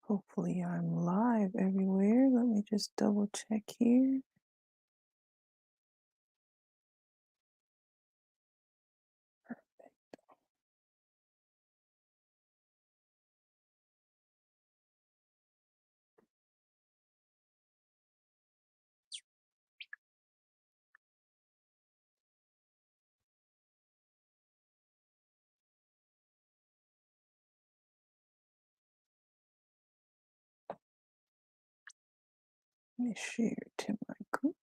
Hopefully I'm live everywhere. Let me just double check here. Let me share to my group.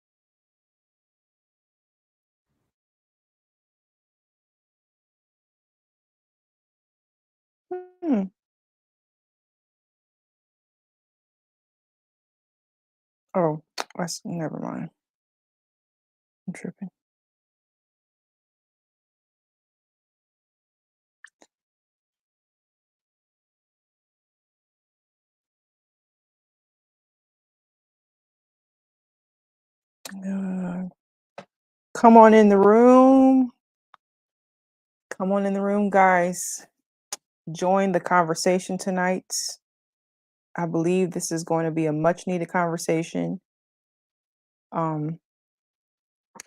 Hmm. Oh, that's never mind. I'm tripping. Uh, Come on in the room. Come on in the room, guys. Join the conversation tonight. I believe this is going to be a much needed conversation. Um,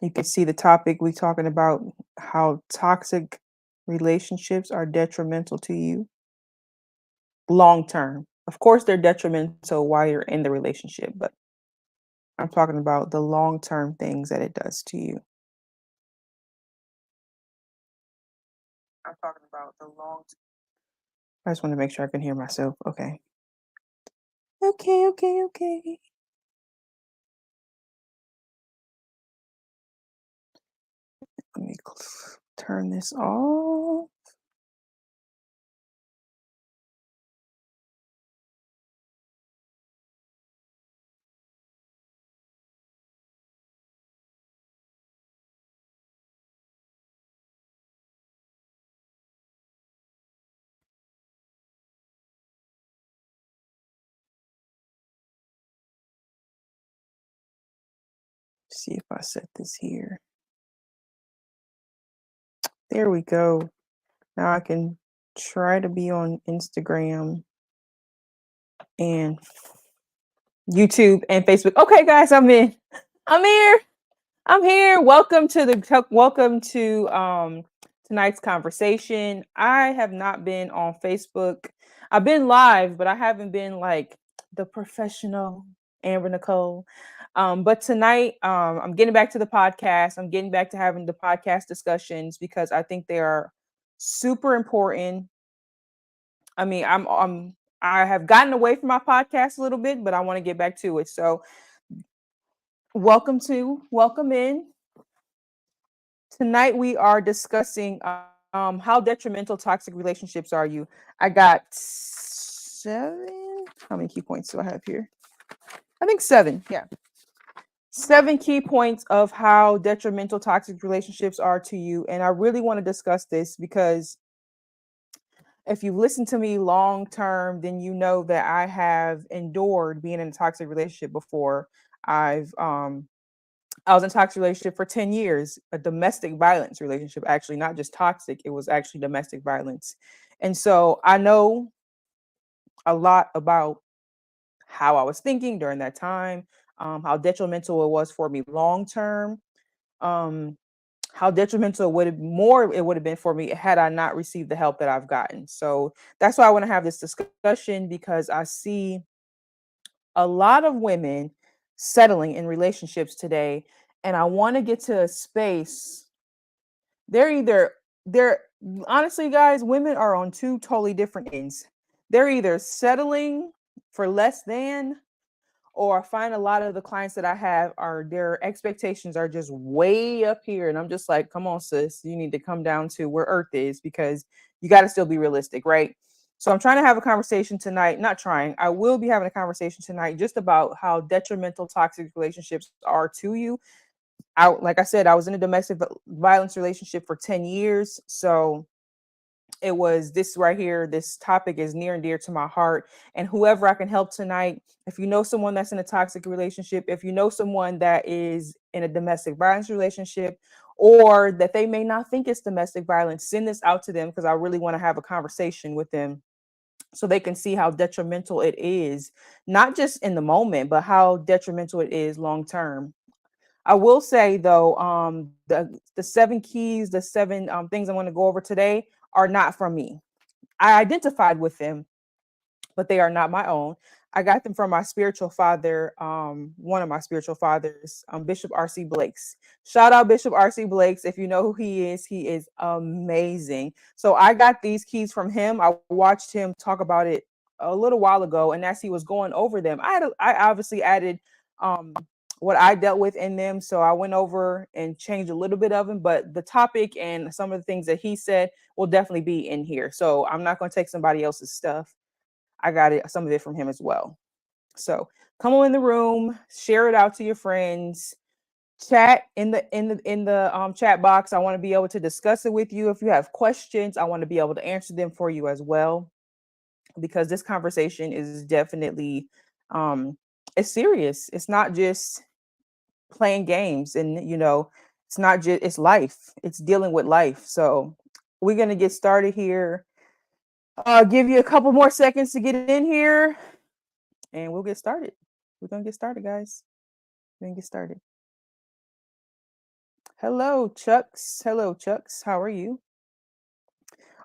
you can see the topic we're talking about how toxic relationships are detrimental to you long term. Of course, they're detrimental while you're in the relationship, but I'm talking about the long term things that it does to you. I'm talking about the long. I just want to make sure I can hear myself. Okay. Okay. Okay. Okay. Let me turn this off. See if I set this here. There we go. Now I can try to be on Instagram and YouTube and Facebook. Okay, guys, I'm in. I'm here. I'm here. Welcome to tonight's conversation. I have not been on Facebook. I've been live, but I haven't been like the professional Amber Nicole. But tonight, I'm getting back to the podcast. I'm getting back to having the podcast discussions because I think they are super important. I mean, I have gotten away from my podcast a little bit, but I want to get back to it. So, welcome in. Tonight we are discussing how detrimental toxic relationships are you. I got 7. How many key points do I have here? I think 7. Yeah. 7 key points of how detrimental toxic relationships are to you. And I really want to discuss this because if you've listened to me long term, then you know that I have endured being in a toxic relationship before. I was in a toxic relationship for 10 years, a domestic violence relationship, actually, not just toxic, it was actually domestic violence. And so I know a lot about how I was thinking during that time, how detrimental it was for me long term, um, how detrimental it would have been for me had I not received the help that I've gotten. So that's why I want to have this discussion because I see a lot of women settling in relationships today, and I want to get to a space. They're honestly, guys, women are on two totally different ends. They're either settling for less than, or I find a lot of the clients that I have are their expectations are just way up here. And I'm just like, come on, sis, you need to come down to where earth is because you got to still be realistic, right? So I'm trying to have a conversation tonight, not trying, I will be having a conversation tonight just about how detrimental toxic relationships are to you. Like I said, I was in a domestic violence relationship for 10 years. So it was this right here. This topic is near and dear to my heart. And whoever I can help tonight, if you know someone that's in a toxic relationship, if you know someone that is in a domestic violence relationship, or that they may not think it's domestic violence, send this out to them because I really want to have a conversation with them so they can see how detrimental it is, not just in the moment, but how detrimental it is long term. I will say though, the seven keys, the seven things I want to go over today are not from me. I identified with them, but they are not my own. I got them from my spiritual father, one of my spiritual fathers, Bishop R.C. Blakes. Shout out Bishop R.C. Blakes. If you know who he is amazing. So I got these keys from him. I watched him talk about it a little while ago, and as he was going over them, I obviously added um, what I dealt with in them. So I went over and changed a little bit of them, but the topic and some of the things that he said will definitely be in here. So I'm not going to take somebody else's stuff. I got it, some of it from him as well. So come on in the room, share it out to your friends, chat in the chat box. I want to be able to discuss it with you. If you have questions, I want to be able to answer them for you as well, because this conversation is definitely um it's serious. It's not just playing games, and it's not just, it's life. It's dealing with life. So we're gonna get started here. Give you a couple more seconds to get in here and we'll get started. We're gonna get started, guys. We're gonna get started. Hello, Chucks. Hello, Chucks. How are you?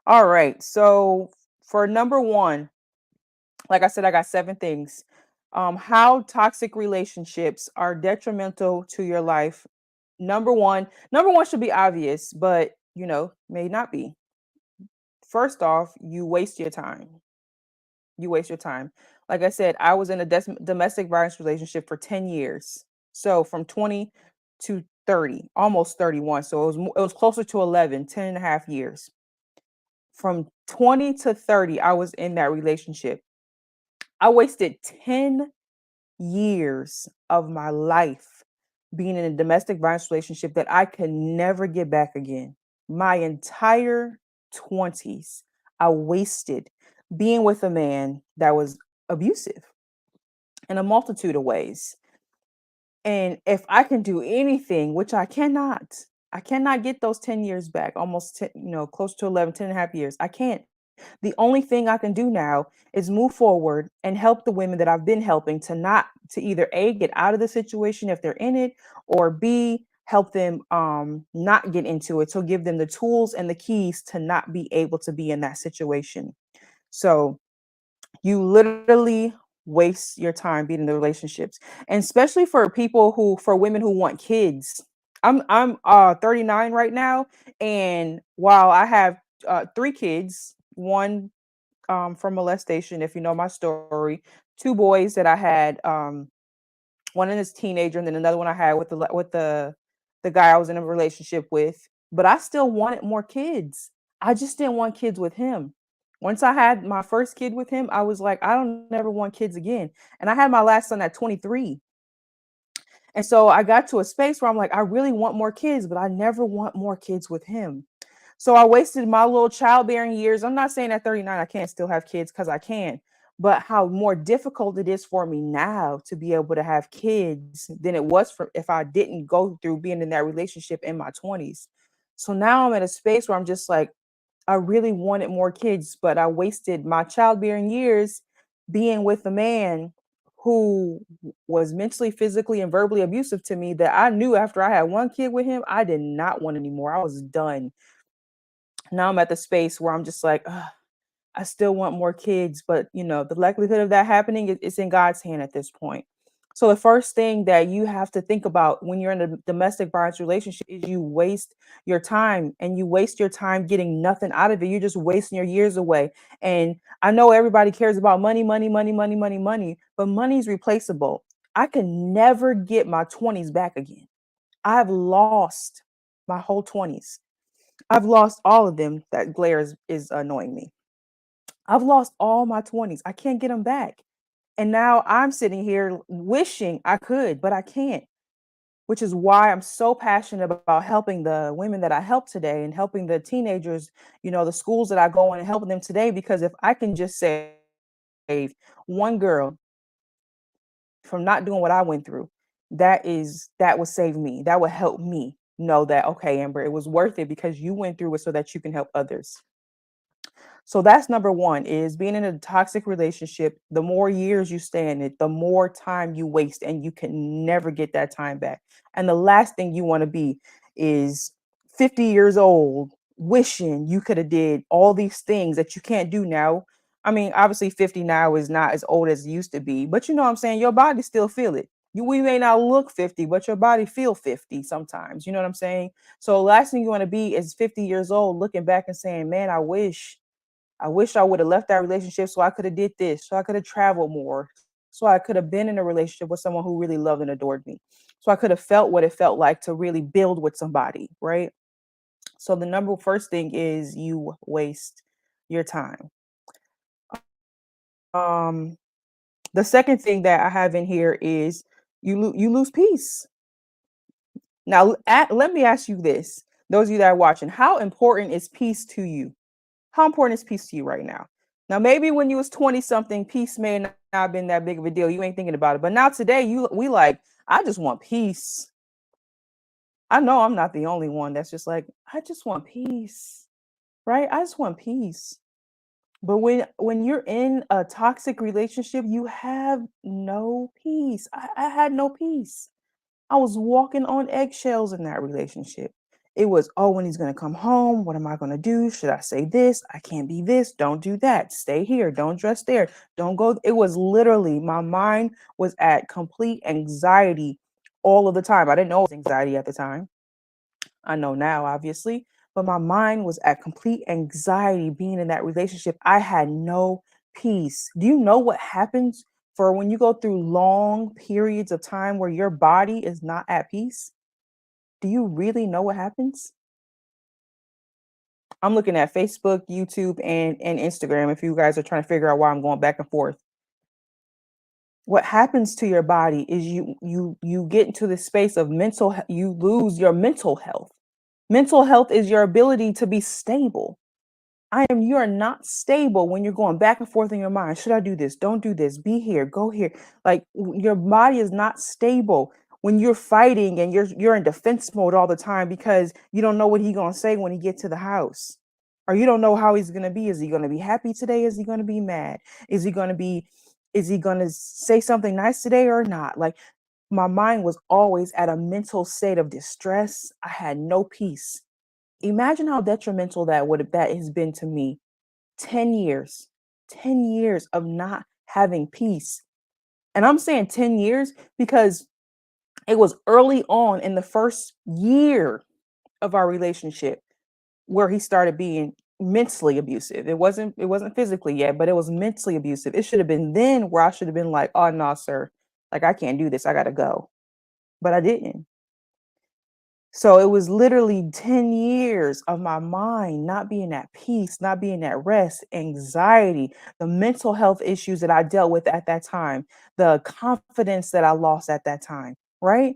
All right. So for number one, like I said, I got seven things. How toxic relationships are detrimental to your life. Number one should be obvious, but may not be. First off, you waste your time. You waste your time. Like I said, I was in a domestic violence relationship for 10 years. So from 20 to 30, almost 31. So it was closer to 11, 10 and a half years. From 20 to 30, I was in that relationship. I wasted 10 years of my life being in a domestic violence relationship that I could never get back again. My entire 20s, I wasted being with a man that was abusive in a multitude of ways. And if I can do anything, which I cannot get those 10 years back, almost 10, close to 11, 10 and a half years. I can't. The only thing I can do now is move forward and help the women that I've been helping to either A, get out of the situation if they're in it, or B, help them not get into it. So give them the tools and the keys to not be able to be in that situation. So you literally waste your time being in the relationships, and especially for women who want kids. I'm 39 right now, and while I have three kids, one from molestation, if you know my story, two boys that I had, one in his teenager, and then another one I had with the guy I was in a relationship with. But I still wanted more kids. I just didn't want kids with him. Once I had my first kid with him, I was like, I don't never want kids again. And I had my last son at 23. And so I got to a space where I'm like, I really want more kids, but I never want more kids with him. So I wasted my little childbearing years. I'm not saying at 39 I can't still have kids, because I can, but how more difficult it is for me now to be able to have kids than it was for if I didn't go through being in that relationship in my 20s. So now I'm at a space where I'm just like, I really wanted more kids, but I wasted my childbearing years being with a man who was mentally, physically, and verbally abusive to me, that I knew after I had one kid with him, I did not want anymore. I was done. Now I'm at the space where I'm just like, "Ugh, I still want more kids," but the likelihood of that happening is in God's hand at this point. So the first thing that you have to think about when you're in a domestic violence relationship is you waste your time, and you waste your time getting nothing out of it. You're just wasting your years away. And I know everybody cares about money, money, money, money, money, money, but money's replaceable. I can never get my 20s back again. I've lost my whole 20s. I've lost all of them. That glare is annoying me. I've lost all my 20s. I can't get them back. And now I'm sitting here wishing I could, but I can't, which is why I'm so passionate about helping the women that I help today, and helping the teenagers, the schools that I go in, and helping them today. Because if I can just save one girl from not doing what I went through, that would save me. That would help me know that, okay, Amber, it was worth it, because you went through it so that you can help others. So that's number one, is being in a toxic relationship. The more years you stay in it, the more time you waste, and you can never get that time back. And the last thing you want to be is 50 years old wishing you could have did all these things that you can't do now. I mean, obviously 50 now is not as old as it used to be, but you know what I'm saying? Your body still feel it. We may not look 50, but your body feel 50 sometimes. You know what I'm saying? So last thing you want to be is 50 years old looking back and saying, man, I wish I would have left that relationship so I could have did this, so I could have traveled more, so I could have been in a relationship with someone who really loved and adored me. So I could have felt what it felt like to really build with somebody, right? So the number first thing is you waste your time. Um the second thing that I have in here is you lose peace. Now, let me ask you this. Those of you that are watching, how important is peace to you? How important is peace to you right now? Now, maybe when you was 20 something, peace may not have been that big of a deal. You ain't thinking about it. But now today, we like, I just want peace. I know I'm not the only one that's just like, I just want peace. Right? I just want peace. But when you're in a toxic relationship, you have no peace. I had no peace. I was walking on eggshells in that relationship. It was, oh, when he's going to come home, what am I going to do? Should I say this? I can't be this. Don't do that. Stay here. Don't dress there. Don't go. It was literally, my mind was at complete anxiety all of the time. I didn't know it was anxiety at the time. I know now, obviously, but my mind was at complete anxiety being in that relationship. I had no peace. Do you know what happens for when you go through long periods of time where your body is not at peace? Do you really know what happens? I'm looking at Facebook, YouTube, and Instagram if you guys are trying to figure out why I'm going back and forth. What happens to your body is you get into this space of you lose your mental health. Mental health is your ability to be stable. You are not stable when you're going back and forth in your mind. Should I do this? Don't do this. Be here, go here. Like your body is not stable when you're fighting and you're in defense mode all the time because you don't know what he's gonna say when he gets to the house. Or you don't know how he's gonna be. Is he gonna be happy today? Is he gonna be mad? Is he gonna be, is he gonna say something nice today or not? Like my mind was always at a mental state of distress. I had no peace. Imagine how detrimental that has been to me. 10 years. 10 years of not having peace. And I'm saying 10 years because it was early on in the first year of our relationship where he started being mentally abusive. It wasn't physically yet, but it was mentally abusive. It should have been then where I should have been like, "Oh no, sir. Like I can't do this. I got to go." But I didn't. So it was literally 10 years of my mind not being at peace, not being at rest, anxiety, the mental health issues that I dealt with at that time, the confidence that I lost at that time, right?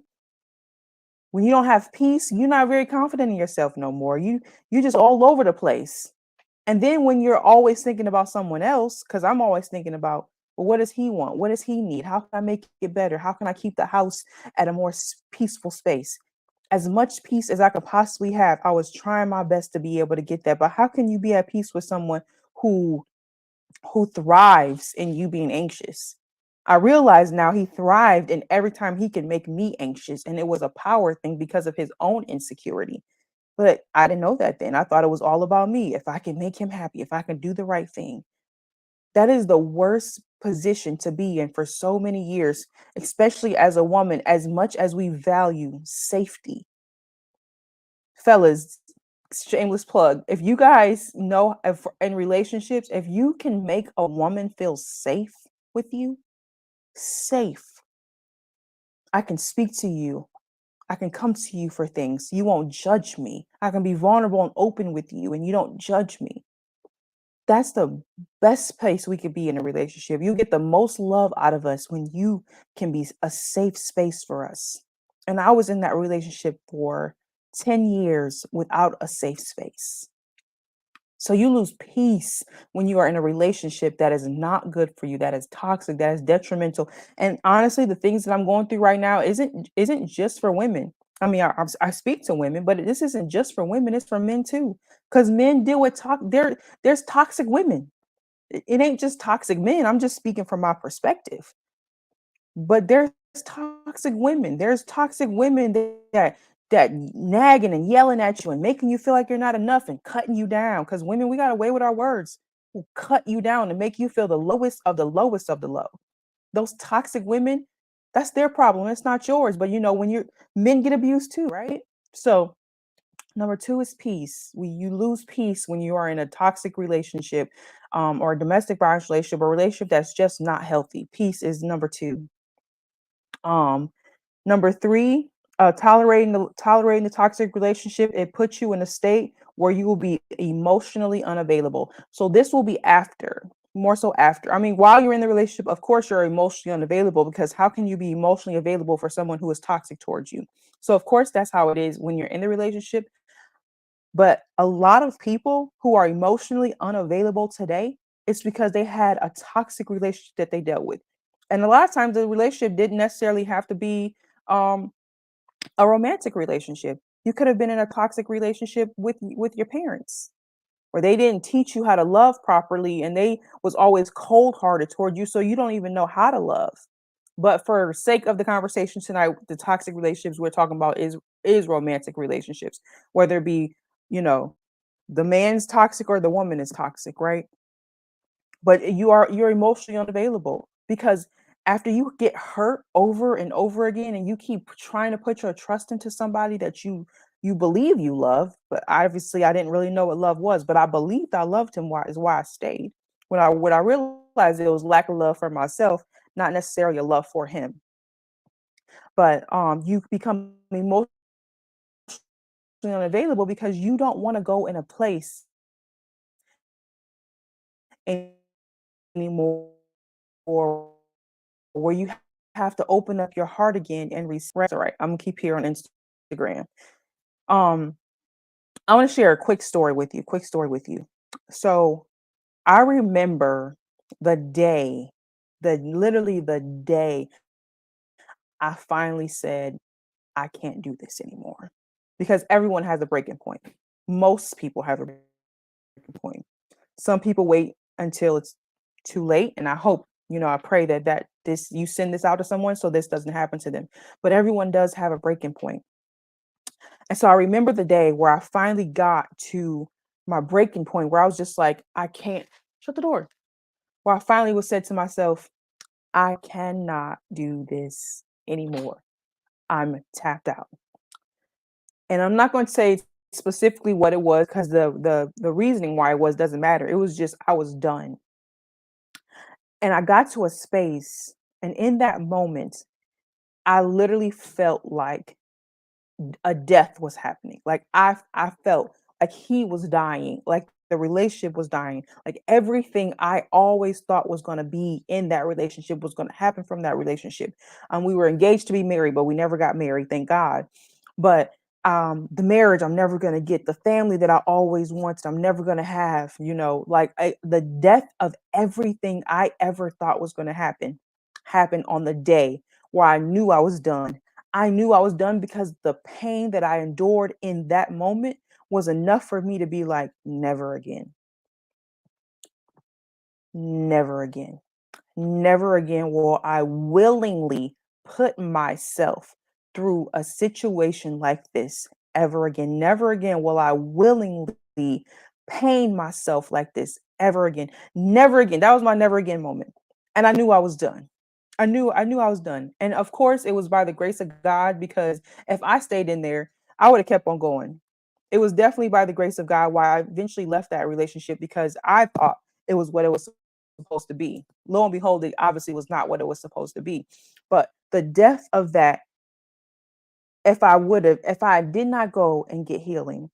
When you don't have peace, you're not very confident in yourself no more. You just all over the place. And then when you're always thinking about someone else, because I'm always thinking about, well, what does he want? What does he need? How can I make it better? How can I keep the house at a more peaceful space? As much peace as I could possibly have, I was trying my best to be able to get that. But how can you be at peace with someone who thrives in you being anxious? I realize now he thrived in every time he could make me anxious, and it was a power thing because of his own insecurity. But I didn't know that then. I thought it was all about me. If I can make him happy, if I can do the right thing. That is the worst position to be in for so many years, especially as a woman, as much as we value safety. Fellas, shameless plug. If you guys know, if in relationships, if you can make a woman feel safe with you, safe, I can speak to you. I can come to you for things. You won't judge me. I can be vulnerable and open with you, and you don't judge me. That's the best place we could be in a relationship. You get the most love out of us when you can be a safe space for us. And I was in that relationship for 10 years without a safe space. So you lose peace when you are in a relationship that is not good for you, that is toxic, that is detrimental. And honestly, the things that I'm going through right now isn't just for women. I mean, I speak to women, but this isn't just for women, it's for men too. Because men deal with there's toxic women. It ain't just toxic men. I'm just speaking from my perspective. But there's toxic women. There's toxic women that nagging and yelling at you and making you feel like you're not enough and cutting you down. Because women, we got a way with our words. Will cut you down and make you feel the lowest of the lowest of the low. Those toxic women, that's their problem. It's not yours. But when you're men get abused too, right? So number two is peace. You lose peace when you are in a toxic relationship, or a domestic violence relationship, or a relationship that's just not healthy. Peace is number two. Um, Number three, tolerating the toxic relationship. It puts you in a state where you will be emotionally unavailable. So this will be after, more so after. I mean, while you're in the relationship, of course you're emotionally unavailable, because how can you be emotionally available for someone who is toxic towards you? So of course that's how it is when you're in the relationship. But a lot of people who are emotionally unavailable today, it's because they had a toxic relationship that they dealt with. And a lot of times the relationship didn't necessarily have to be um, a romantic relationship. You could have been in a toxic relationship with your parents, where they didn't teach you how to love properly and they was always cold-hearted toward you, so you don't even know how to love. But for sake of the conversation tonight, the toxic relationships we're talking about is romantic relationships, whether it be, you know, the man's toxic or the woman is toxic, right? But you're emotionally unavailable, because after you get hurt over and over again and you keep trying to put your trust into somebody that you believe you love. But obviously I didn't really know what love was, but I believed I loved him. Why is why I stayed. When I realized it was lack of love for myself, not necessarily a love for him. But you become emotionally unavailable because you don't want to go in a place anymore where you have to open up your heart again and all right. I'm gonna keep here on Instagram. Um, I want to share a quick story with you. Quick story with you. So I remember the day, the day I finally said, I can't do this anymore. Because everyone has a breaking point. Most people have a breaking point. Some people wait until it's too late, and I hope, I pray that this you send this out to someone so this doesn't happen to them. But everyone does have a breaking point. And so I remember the day where I finally got to my breaking point, where I was just like, I can't shut the door. Where I finally was said to myself, I cannot do this anymore. I'm tapped out. And I'm not going to say specifically what it was, because the reasoning why it was doesn't matter. It was just I was done. And I got to a space, and in that moment, I literally felt like a death was happening. Like I felt like he was dying, like the relationship was dying, like everything I always thought was going to be in that relationship was going to happen from that relationship. We were engaged to be married, but we never got married, thank God. But the marriage, I'm never going to get the family that I always wanted. I'm never going to have, like the death of everything I ever thought was going to happen happened on the day where I knew I was done. I knew I was done because the pain that I endured in that moment was enough for me to be like, never again, never again, never again will I willingly put myself through a situation like this ever again. Never again will I willingly pain myself like this ever again. Never again. That was my never again moment. And I knew I was done. I knew I was done. And of course it was by the grace of God, because if I stayed in there, I would have kept on going. It was definitely by the grace of God why I eventually left that relationship, because I thought it was what it was supposed to be. Lo and behold, it obviously was not what it was supposed to be. But the depth of that, if I did not go and get healing,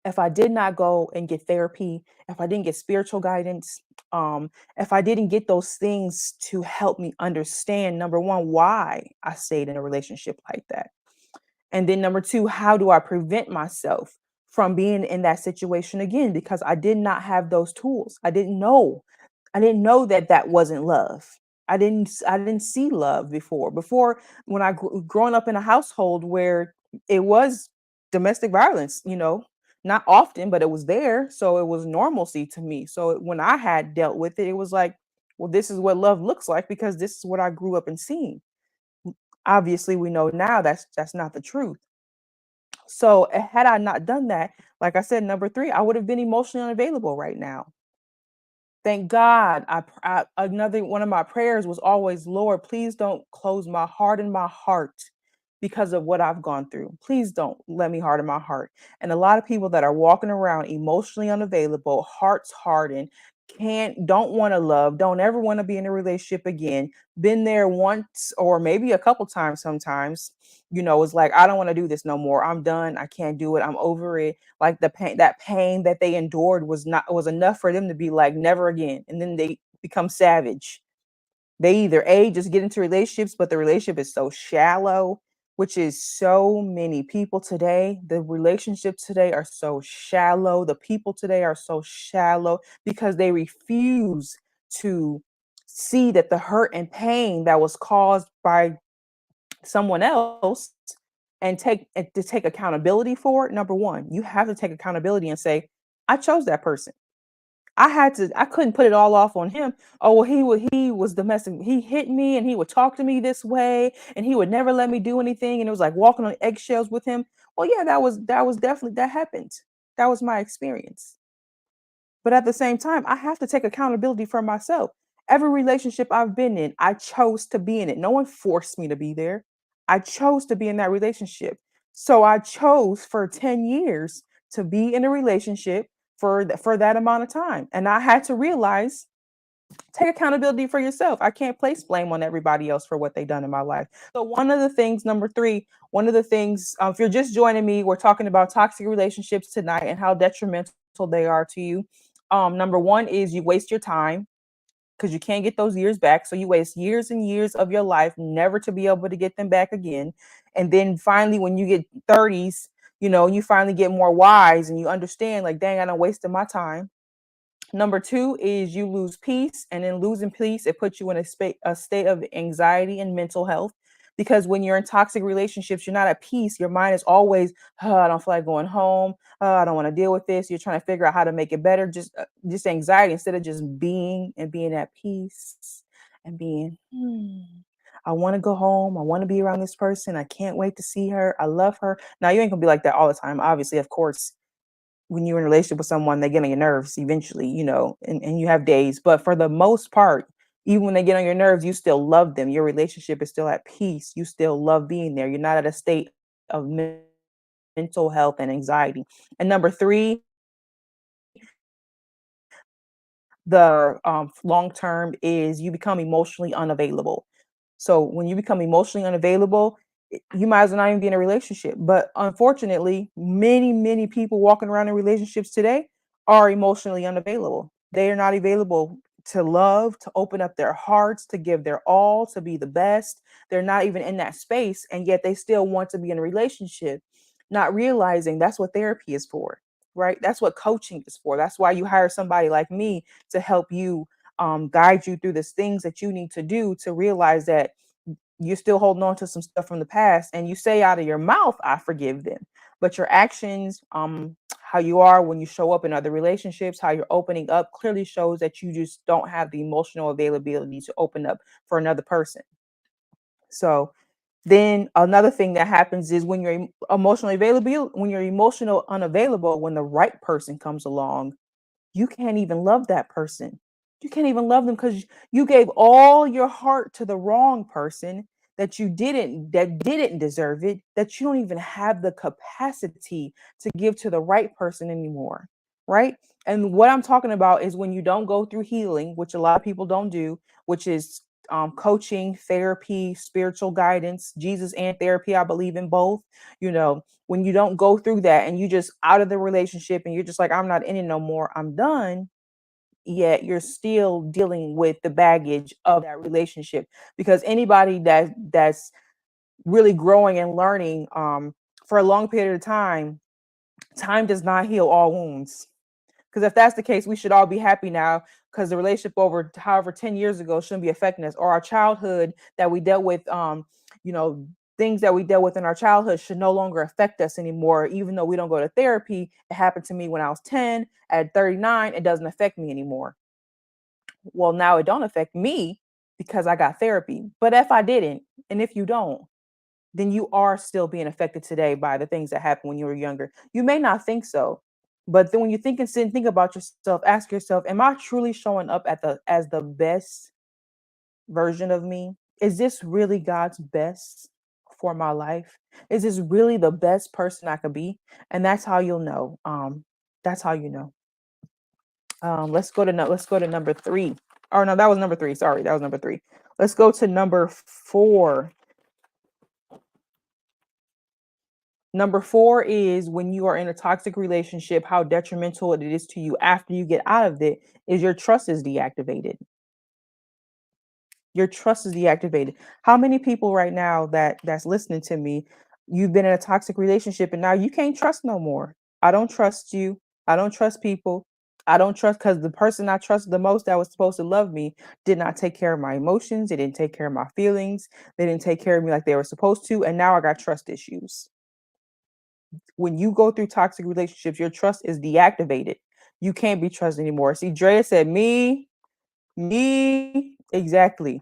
if I did not go and get therapy, if I didn't get spiritual guidance, if I didn't get those things to help me understand, number one, why I stayed in a relationship like that. And then number two, how do I prevent myself from being in that situation again? Because I did not have those tools. I didn't know. I didn't know that that wasn't love. I didn't see love before. Before, when growing up in a household where it was domestic violence, not often, but it was there, so it was normalcy to me. So when I had dealt with it, it was like, well, this is what love looks like because this is what I grew up and seeing. Obviously, we know now that's not the truth. So had I not done that, like I said, number three, I would have been emotionally unavailable right now. Thank God. Another one of my prayers was always, Lord, please don't close my heart and my heart because of what I've gone through. Please don't let me harden my heart. And a lot of people that are walking around emotionally unavailable, hearts hardened, don't want to love, don't ever want to be in a relationship again. Been there once or maybe a couple times sometimes. It's like, I don't want to do this no more. I'm done. I can't do it. I'm over it. Like that pain that they endured was enough for them to be like, never again. And then they become savage. They either just get into relationships, but the relationship is so shallow, which is so many people today. The relationships today are so shallow. The people today are so shallow because they refuse to see that the hurt and pain that was caused by someone else and to take accountability for it. Number one, you have to take accountability and say, I chose that person. I couldn't put it all off on him. Oh, well, he was domestic. He hit me and he would talk to me this way and he would never let me do anything. And it was like walking on eggshells with him. Well, yeah, that was definitely, that happened. That was my experience. But at the same time, I have to take accountability for myself. Every relationship I've been in, I chose to be in it. No one forced me to be there. I chose to be in that relationship. So I chose for 10 years to be in a relationship for that amount of time. And I had to realize, take accountability for yourself. I can't place blame on everybody else for what they've done in my life. So one of the things, number three, one of the things, if you're just joining me, we're talking about toxic relationships tonight and how detrimental they are to you. Number one is you waste your time because you can't get those years back. So you waste years and years of your life, never to be able to get them back again. And then finally, when you get 30s, you finally get more wise and you understand, like, dang, I done wasted my time. Number two is you lose peace, and in losing peace, it puts you in a state of anxiety and mental health. Because when you're in toxic relationships, you're not at peace. Your mind is always, oh, I don't feel like going home. Oh, I don't want to deal with this. You're trying to figure out how to make it better. Just anxiety instead of just being at peace and being, I want to go home. I want to be around this person. I can't wait to see her. I love her. Now, you ain't gonna be like that all the time. Obviously, of course, when you're in a relationship with someone, they get on your nerves eventually, and you have days. But for the most part, even when they get on your nerves, you still love them. Your relationship is still at peace. You still love being there. You're not at a state of mental health and anxiety. And number three, the long term is you become emotionally unavailable. So when you become emotionally unavailable, you might as well not even be in a relationship. But unfortunately, many people walking around in relationships today are emotionally unavailable. They are not available to love, to open up their hearts, to give their all, to be the best. They're not even in that space, and yet they still want to be in a relationship, not realizing that's what therapy is for, right? That's what coaching is for. That's why you hire somebody like me to help you, guide you through the things that you need to do to realize that you're still holding on to some stuff from the past, and you say out of your mouth, I forgive them, but your actions, how you are when you show up in other relationships, how you're opening up, clearly shows that you just don't have the emotional availability to open up for another person. So then another thing that happens is when you're emotionally available, when you're emotional unavailable, when the right person comes along, you can't even love that person. You can't even love them because you gave all your heart to the wrong person that didn't deserve it, that you don't even have the capacity to give to the right person anymore. Right. And what I'm talking about is when you don't go through healing, which a lot of people don't do, which is coaching, therapy, spiritual guidance, Jesus and therapy. I believe in both. When you don't go through that and you just out of the relationship and you're just like, I'm not in it no more, I'm done, yet you're still dealing with the baggage of that relationship. Because anybody that's really growing and learning, for a long period of time does not heal all wounds. Because if that's the case, we should all be happy now because the relationship over however 10 years ago shouldn't be affecting us, or our childhood that we dealt with, you know, things that we dealt with in our childhood should no longer affect us anymore. Even though we don't go to therapy, it happened to me when I was 10. At 39, it doesn't affect me anymore. Well, now it don't affect me because I got therapy. But if I didn't, and if you don't, then you are still being affected today by the things that happened when you were younger. You may not think so, but then when you think and sit and think about yourself, ask yourself, am I truly showing up at the as the best version of me? Is this really God's best for my life? Is this really the best person I could be? And that's how you'll know. That's how you know. Let's go to number three. Oh no, that was number three. Sorry, that was number three. Let's go to number four. Number four is when you are in a toxic relationship, how detrimental it is to you after you get out of it is your trust is deactivated. Your trust is deactivated. How many people right now that's listening to me, you've been in a toxic relationship and now you can't trust no more. I don't trust you. I don't trust people. I don't trust because the person I trusted the most that was supposed to love me did not take care of my emotions. They didn't take care of my feelings. They didn't take care of me like they were supposed to. And now I got trust issues. When you go through toxic relationships, your trust is deactivated. You can't be trusted anymore. See, Drea said, me, exactly.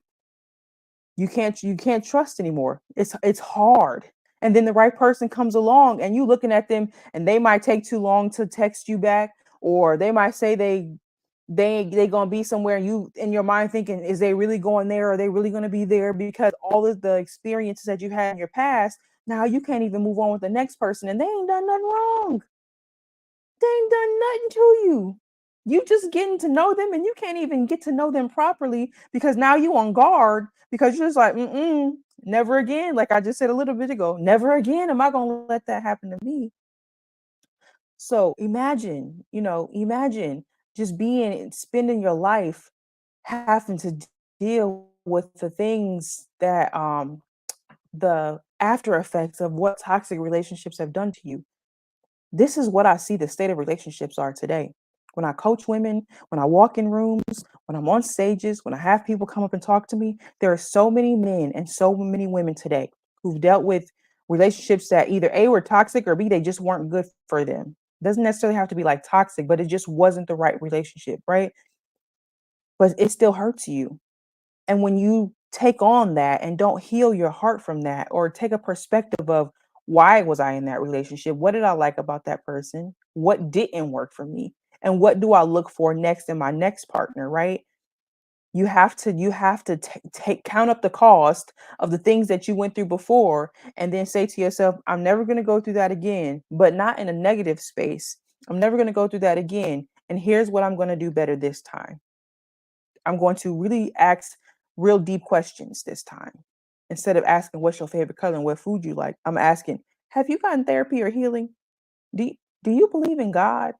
You can't trust anymore. It's hard. And then the right person comes along and you looking at them and they might take too long to text you back, or they might say they gonna be somewhere and you in your mind thinking, is they really going there? Are they really gonna be there? Because all of the experiences that you had in your past, now you can't even move on with the next person and they ain't done nothing wrong. They ain't done nothing to you. You just getting to know them and you can't even get to know them properly because now you on guard because you're just like, never again. Like I just said a little bit ago, never again am I gonna let that happen to me. So imagine, imagine just being spending your life having to deal with the things that the after effects of what toxic relationships have done to you. This is what I see the state of relationships are today. When I coach women, when I walk in rooms, when I'm on stages, when I have people come up and talk to me, there are so many men and so many women today who've dealt with relationships that either A were toxic or B they just weren't good for them. Doesn't necessarily have to be like toxic, but it just wasn't the right relationship, right? But it still hurts you. And when you take on that and don't heal your heart from that, or take a perspective of why was I in that relationship? What did I like about that person? What didn't work for me? And what do I look for next in my next partner, right? You have to take count up the cost of the things that you went through before and then say to yourself, I'm never going to go through that again, but not in a negative space. I'm never going to go through that again. And here's what I'm going to do better this time. I'm going to really ask real deep questions this time. Instead of asking what's your favorite color and what food you like, I'm asking, have you gotten therapy or healing? Do you, do you believe in God?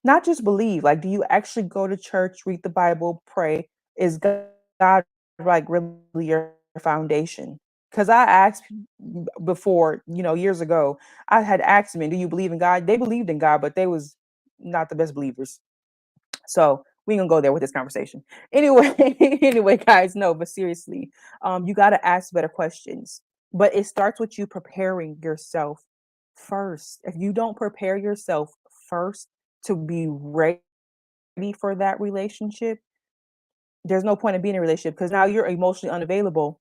Not just believe, like do you actually go to church, read the Bible, pray? Is God like really your foundation? Because I asked before, years ago, I had asked men, do you believe in God? They believed in God, but they was not the best believers. So we ain't gonna go there with this conversation. Anyway, anyway, guys, no, but seriously, you gotta ask better questions. But it starts with you preparing yourself first. If you don't prepare yourself first to be ready for that relationship, there's no point in being in a relationship because now you're emotionally unavailable.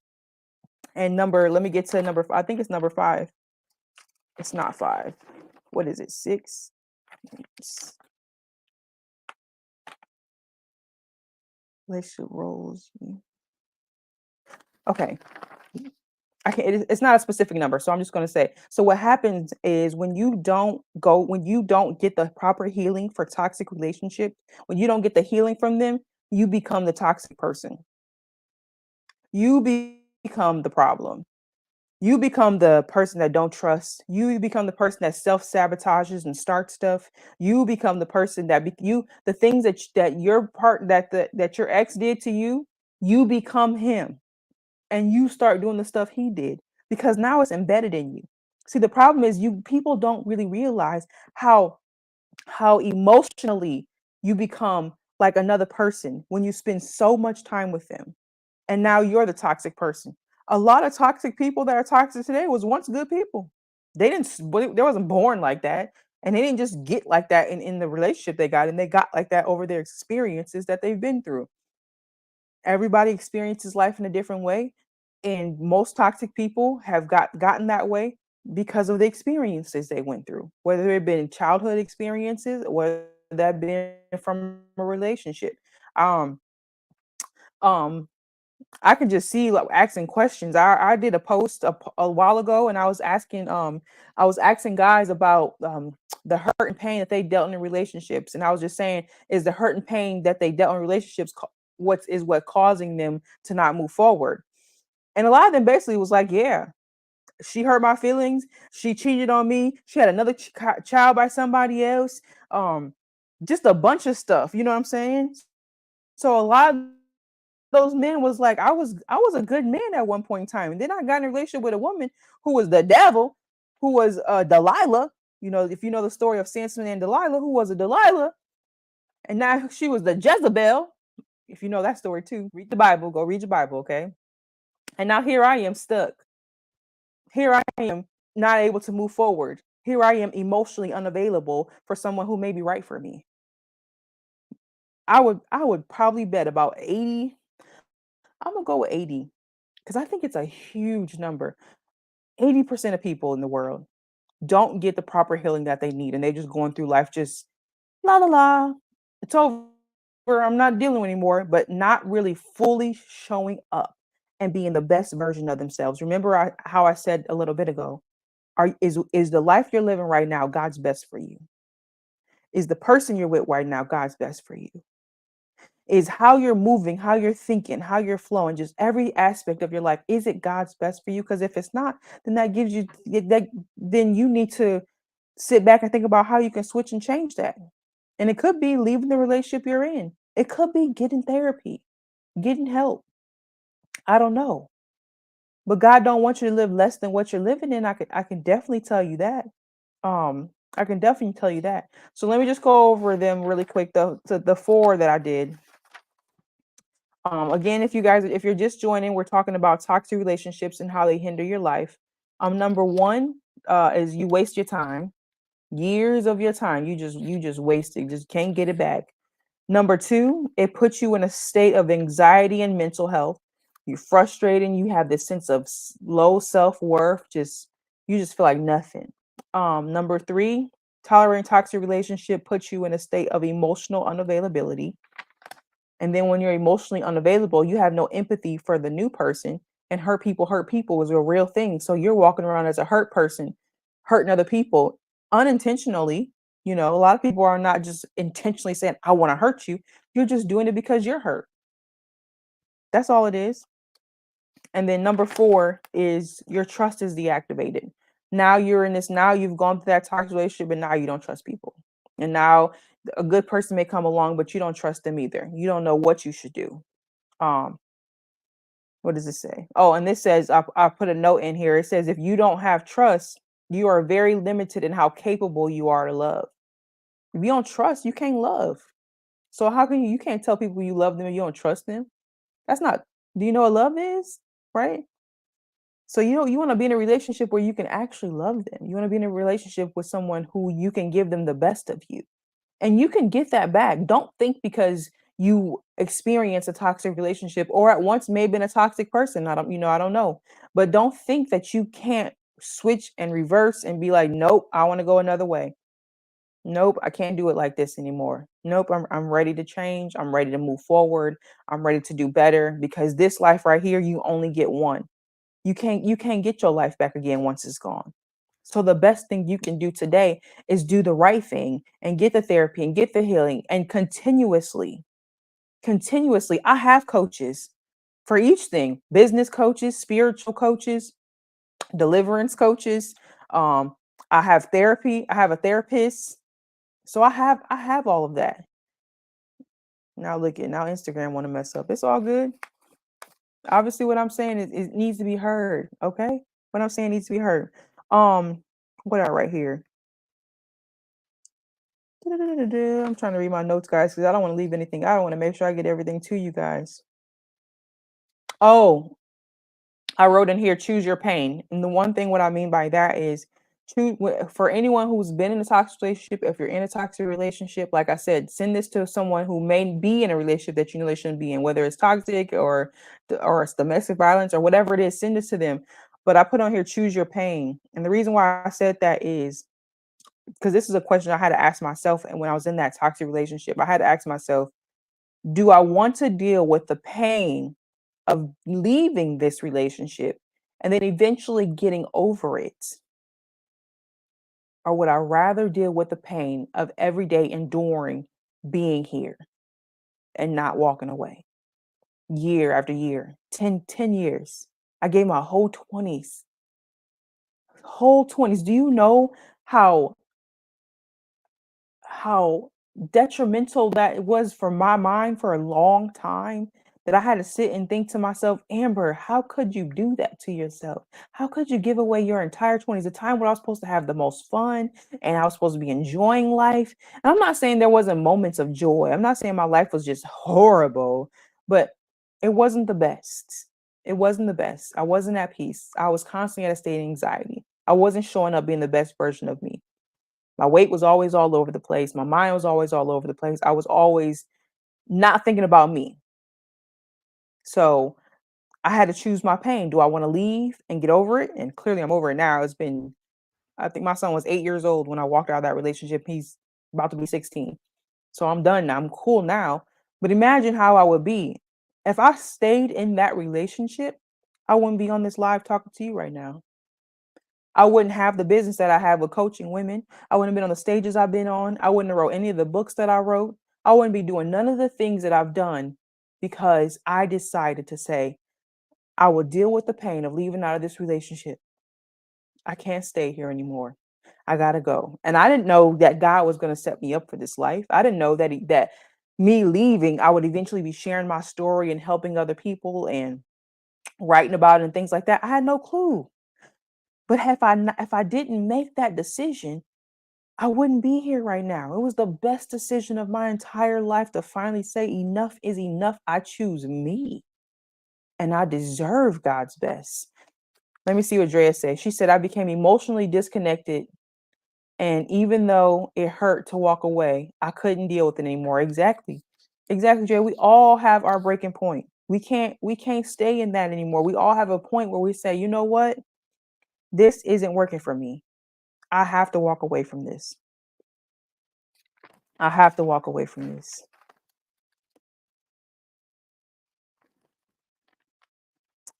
And let me get to number, I think it's number five. It's not five. What is it? Six? Relationship roles. Okay. It's not a specific number, so I'm just going to say. So what happens is when you don't get the proper healing for toxic relationships, when you don't get the healing from them, you become the toxic person. You become the problem. You become the person that don't trust. You become the person that self-sabotages and starts stuff. You become the person the things that your part that your ex did to you, you become him and you start doing the stuff he did because now it's embedded in you. See, the problem is you people don't really realize how emotionally you become like another person when you spend so much time with them. And now you're the toxic person. A lot of toxic people that are toxic today was once good people. They didn't they wasn't born like that. And they didn't just get like that in the relationship they got, and they got like that over their experiences that they've been through. Everybody experiences life in a different way, and most toxic people have gotten that way because of the experiences they went through, whether it been childhood experiences or whether that been from a relationship. Um, um, I could just see like asking questions. I did a post a while ago, and I was asking guys about the hurt and pain that they dealt in relationships, and I was just saying, is the hurt and pain that they dealt in relationships what causing them to not move forward? And a lot of them basically was like, yeah, she hurt my feelings. She cheated on me. She had another child by somebody else. Um, just a bunch of stuff. You know what I'm saying? So a lot of those men was like, I was a good man at one point in time, and then I got in a relationship with a woman who was the devil, who was Delilah. You know, if you know the story of Samson and Delilah, who was a Delilah, and now she was the Jezebel. If you know that story too, read the Bible. Go read your Bible, okay? And now here I am stuck. Here I am not able to move forward. Here I am emotionally unavailable for someone who may be right for me. I would probably bet about 80. I'm gonna go with 80 because I think it's a huge number. 80% of people in the world don't get the proper healing that they need, and they're just going through life just la la la. It's over. I'm not dealing anymore, but not really fully showing up and being the best version of themselves. Remember how I said a little bit ago, is the life you're living right now God's best for you? Is the person you're with right now God's best for you? Is how you're moving, how you're thinking, how you're flowing, just every aspect of your life, is it God's best for you? Because if it's not, then that gives you that then you need to sit back and think about how you can switch and change that. And it could be leaving the relationship you're in. It could be getting therapy, getting help. I don't know. But God don't want you to live less than what you're living in. I can definitely tell you that. I can definitely tell you that. So let me just go over them really quick. The four that I did. Again, if you're just joining, we're talking about toxic relationships and how they hinder your life. Number one, is you waste your time, years of your time. You just wasted, just can't get it back. Number two, it puts you in a state of anxiety and mental health. You're frustrated. You have this sense of low self worth. You just feel like nothing. Number three, tolerating toxic relationship puts you in a state of emotional unavailability. And then when you're emotionally unavailable, you have no empathy for the new person. And hurt people is a real thing. So you're walking around as a hurt person, hurting other people unintentionally. You know, a lot of people are not just intentionally saying, I want to hurt you. You're just doing it because you're hurt. That's all it is. And then number four is your trust is deactivated. Now you're in this, now you've gone through that toxic relationship, and now you don't trust people. And now a good person may come along, but you don't trust them either. You don't know what you should do. Um, what does it say? Oh, and this says, I put a note in here. It says, if you don't have trust, you are very limited in how capable you are to love. If you don't trust, you can't love. So how can you can't tell people you love them and you don't trust them? That's not, do you know what love is? Right? So you want to be in a relationship where you can actually love them. You want to be in a relationship with someone who you can give them the best of you. And you can get that back. Don't think because you experience a toxic relationship or at once may have been a toxic person. I don't know. But don't think that you can't switch and reverse and be like, nope, I want to go another way. Nope, I can't do it like this anymore. Nope, I'm ready to change. I'm ready to move forward. I'm ready to do better because this life right here, you only get one. You can't get your life back again once it's gone. So the best thing you can do today is do the right thing and get the therapy and get the healing and continuously. I have coaches for each thing, business coaches, spiritual coaches, deliverance coaches. Um, I have therapy. I have a therapist. So I have all of that. Now look at now Instagram want to mess up. It's all good. Obviously, what I'm saying is it needs to be heard. Okay, what I'm saying needs to be heard. Um, what I right here? I'm trying to read my notes, guys, because I don't want to leave anything. I want to make sure I get everything to you guys. Oh, I wrote in here, choose your pain. And the one thing what I mean by that is for anyone who's been in a toxic relationship, if you're in a toxic relationship, like I said, send this to someone who may be in a relationship that you know they shouldn't be in, whether it's toxic or it's domestic violence or whatever it is, send this to them. But I put on here, choose your pain. And the reason why I said that is because this is a question I had to ask myself. And when I was in that toxic relationship, I had to ask myself, do I want to deal with the pain of leaving this relationship and then eventually getting over it? Or would I rather deal with the pain of every day enduring being here and not walking away year after year, 10 years? I gave my whole 20s. Do you know how how detrimental that it was for my mind for a long time, that I had to sit and think to myself, Amber, how could you do that to yourself? How could you give away your entire 20s, a time where I was supposed to have the most fun and I was supposed to be enjoying life? And I'm not saying there wasn't moments of joy. I'm not saying my life was just horrible, but it wasn't the best. It wasn't the best. I wasn't at peace. I was constantly at a state of anxiety. I wasn't showing up being the best version of me. My weight was always all over the place. My mind was always all over the place. I was always not thinking about me. So I had to choose my pain. Do I want to leave and get over it? And clearly I'm over it now. I think my son was 8 years old when I walked out of that relationship. He's about to be 16. So I'm done now. I'm cool now. But imagine how I would be if I stayed in that relationship. I wouldn't be on this live talking to you right now. I wouldn't have the business that I have with coaching women. I wouldn't have been on the stages I've been on. I wouldn't have wrote any of the books that I wrote. I wouldn't be doing none of the things that I've done because I decided to say, I will deal with the pain of leaving out of this relationship. I can't stay here anymore. I gotta go. And I didn't know that God was gonna set me up for this life. I didn't know that me leaving, I would eventually be sharing my story and helping other people and writing about it and things like that. I had no clue. But if I didn't make that decision, I wouldn't be here right now. It was the best decision of my entire life to finally say, enough is enough. I choose me and I deserve God's best. Let me see what Drea says. She said, I became emotionally disconnected. And even though it hurt to walk away, I couldn't deal with it anymore. Exactly. Exactly, Drea. We all have our breaking point. We can't stay in that anymore. We all have a point where we say, you know what? This isn't working for me. I have to walk away from this. I have to walk away from this.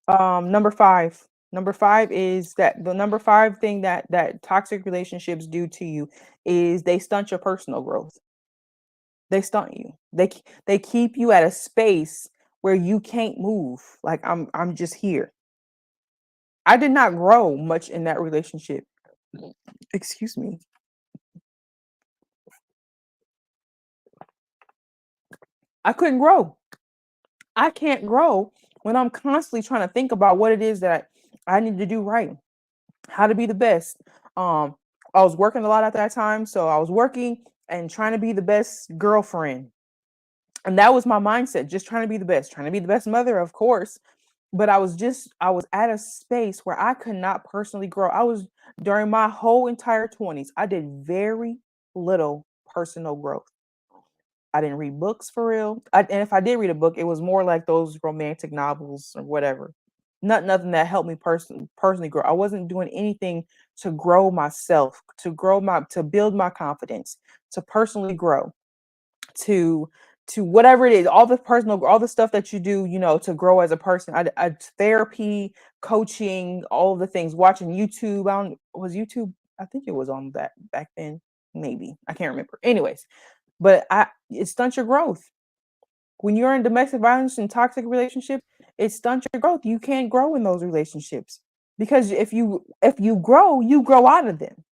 Number five. Number five is that the number five thing that toxic relationships do to you is they stunt your personal growth. They stunt you. They keep you at a space where you can't move. Like I'm just here. I did not grow much in that relationship. Excuse me. I couldn't grow. I can't grow when I'm constantly trying to think about what it is that I need to do right, how to be the best. Um, I was working a lot at that time, so I was working and trying to be the best girlfriend, and that was my mindset, just trying to be the best, trying to be the best mother, of course. But I was at a space where I could not personally grow. I was during my whole entire 20s, I did very little personal growth. I didn't read books for real. And if I did read a book, it was more like those romantic novels or whatever. Nothing that helped me personally grow. I wasn't doing anything to grow myself, to build my confidence, to personally grow, to whatever it is, all the stuff that you do, to grow as a person. Therapy, coaching, all the things, watching YouTube. Was YouTube? I think it was on that back then. Maybe I can't remember. Anyways, but it stunts your growth. When you're in domestic violence and toxic relationship, it stunts your growth. You can't grow in those relationships because if you grow, you grow out of them.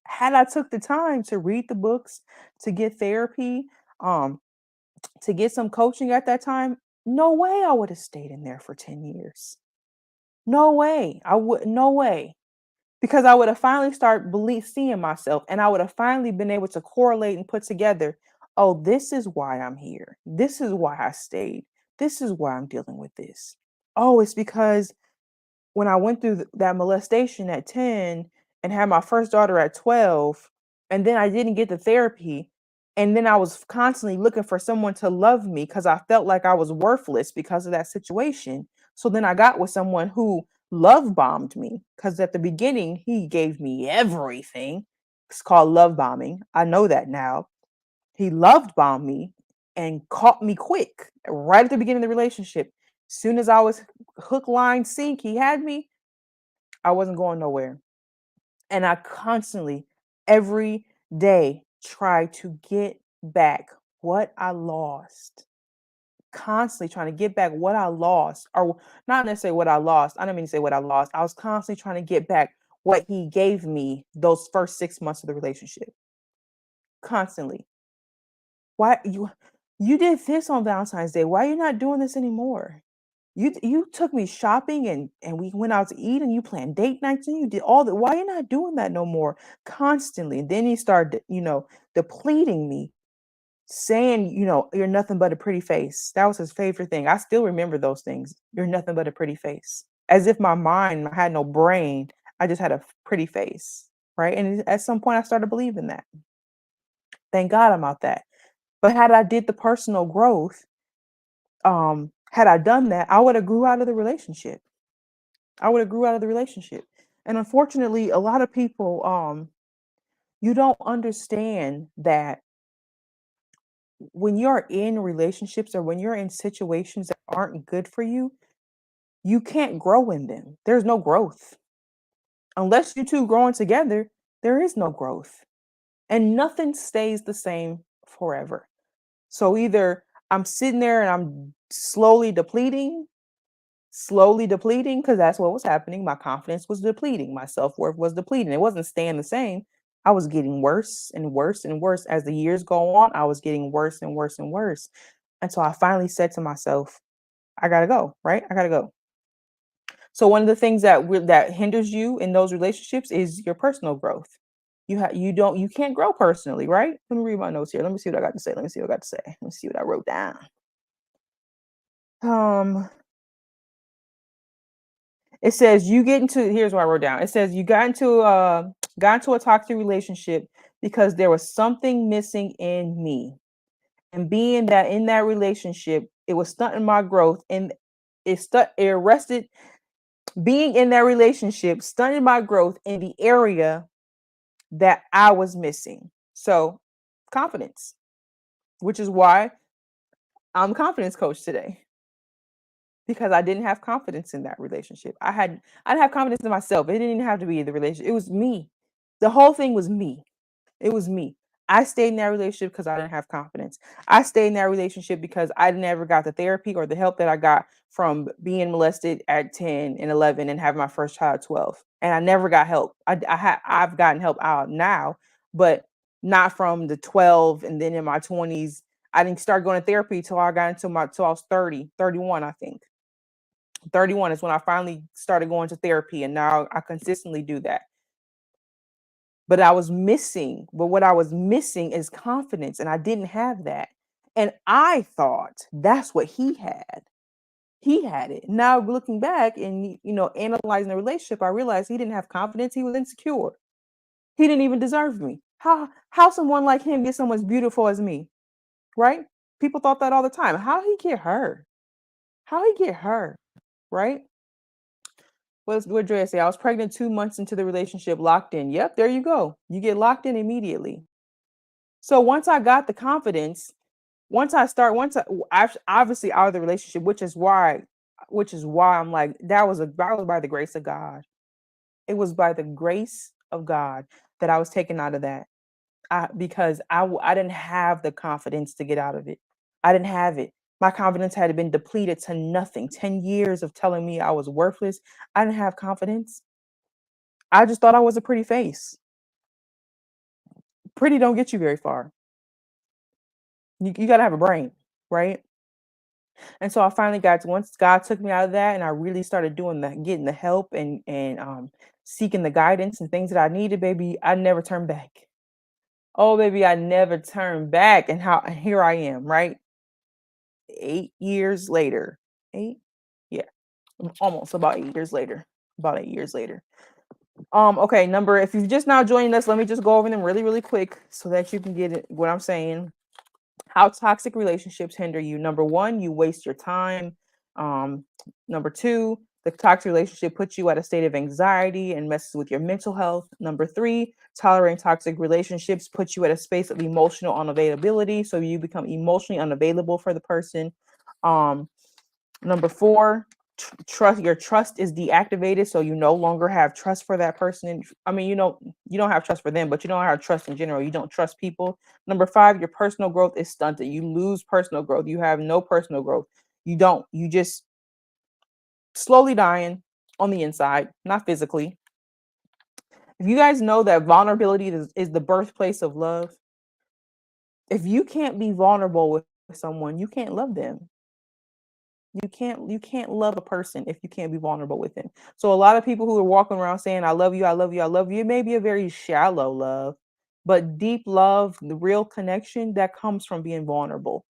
Had I took the time to read the books, to get therapy, um, to get some coaching at that time, no way I would have stayed in there for 10 years. No way. I would no way. because I would have finally started seeing myself, and I would have finally been able to correlate and put together, oh, this is why I'm here. This is why I stayed. This is why I'm dealing with this. Oh, it's because when I went through that molestation at 10 and had my first daughter at 12, and then I didn't get the therapy, and then I was constantly looking for someone to love me because I felt like I was worthless because of that situation. So then I got with someone who love bombed me because at the beginning he gave me everything. It's called love bombing. I know that now. He loved bombed me and caught me quick right at the beginning of the relationship. Soon as I was hook, line, sink, he had me. I wasn't going nowhere. And I constantly, every day, try to get back what I lost. Constantly trying to get back what I lost, or not necessarily what I lost. I don't mean to say what I lost. I was constantly trying to get back what he gave me those first 6 months of the relationship. Constantly. Why you did this on Valentine's Day? Why are you not doing this anymore? You took me shopping and we went out to eat and you planned date nights and you did all that. Why are you not doing that no more? Constantly. And then he started, depleting me, saying, you're nothing but a pretty face. That was his favorite thing. I still remember those things. You're nothing but a pretty face. As if my mind I had no brain. I just had a pretty face. Right. And at some point I started believing that. Thank God I'm out that. But had I did the personal growth, had I done that, I would have grew out of the relationship. I would have grew out of the relationship. And unfortunately, a lot of people, you don't understand that when you're in relationships or when you're in situations that aren't good for you, you can't grow in them. There's no growth. Unless you two growing together, there is no growth. And nothing stays the same forever. So either I'm sitting there and I'm slowly depleting, because that's what was happening. My confidence was depleting. My self-worth was depleting. It wasn't staying the same. I was getting worse and worse and worse. As the years go on, I was getting worse and worse and worse. And so I finally said to myself, I gotta go, right? I gotta go. So one of the things that hinders you in those relationships is your personal growth. You can't grow personally, right? Let me read my notes here. Let me see what I got to say. Let me see what I got to say. Let me see what I wrote down. Um, It says you get into here's what I wrote down. It says you got into a toxic relationship because there was something missing in me. And being that in that relationship, it was stunting my growth and it arrested being in that relationship, stunted my growth in the area that I was missing. So confidence, which is why I'm a confidence coach today. Because I didn't have confidence in that relationship. I didn't have confidence in myself. It didn't even have to be the relationship. It was me. The whole thing was me. It was me. I stayed in that relationship because I didn't have confidence. I stayed in that relationship because I never got the therapy or the help that I got from being molested at 10 and 11 and having my first child at 12. And I never got help. I've gotten help out now, but not from the 12 and then in my 20s. I didn't start going to therapy till I got till I was 30, 31, I think. 31 is when I finally started going to therapy, and now I consistently do that. But what I was missing is confidence, and I didn't have that. And I thought that's what he had. He had it. Now looking back and analyzing the relationship, I realized he didn't have confidence. He was insecure. He didn't even deserve me. How someone like him gets someone as beautiful as me, right? People thought that all the time. How he get her? How he get her? Right? What Drea say? I was pregnant 2 months into the relationship, locked in. Yep, there you go. You get locked in immediately. So once I got the confidence, obviously out of the relationship, which is why I'm like, that was by the grace of God. It was by the grace of God that I was taken out of that. Because I didn't have the confidence to get out of it. I didn't have it. My confidence had been depleted to nothing. 10 years of telling me I was worthless. I didn't have confidence. I just thought I was a pretty face. Pretty don't get you very far. You got to have a brain, right? And so I finally got to, once God took me out of that and I really started doing the getting the help and seeking the guidance and things that I needed, baby, I never turned back. Oh, baby, I never turned back. And here I am, right? 8 years later. Eight? Yeah, almost about 8 years later. About 8 years later. Okay, number, if you've just now joined us, let me just go over them really, really quick so that you can get it, what I'm saying. How toxic relationships hinder you. Number one, you waste your time. Um, Number two, the toxic relationship puts you at a state of anxiety and messes with your mental health. Number three, tolerating toxic relationships puts you at a space of emotional unavailability. So you become emotionally unavailable for the person. Um, Number four, trust is deactivated, so you no longer have trust for that person. I mean, you don't have trust for them, but you don't have trust in general. You don't trust people. Number five, your personal growth is stunted. You lose personal growth. You have no personal growth. You don't. You just slowly dying on the inside, not physically. If you guys know that vulnerability is the birthplace of love, if you can't be vulnerable with someone, you can't love them. You can't love a person if you can't be vulnerable with them. So a lot of people who are walking around saying I love you, I love you, I love you, it may be a very shallow love, but deep love, the real connection that comes from being vulnerable.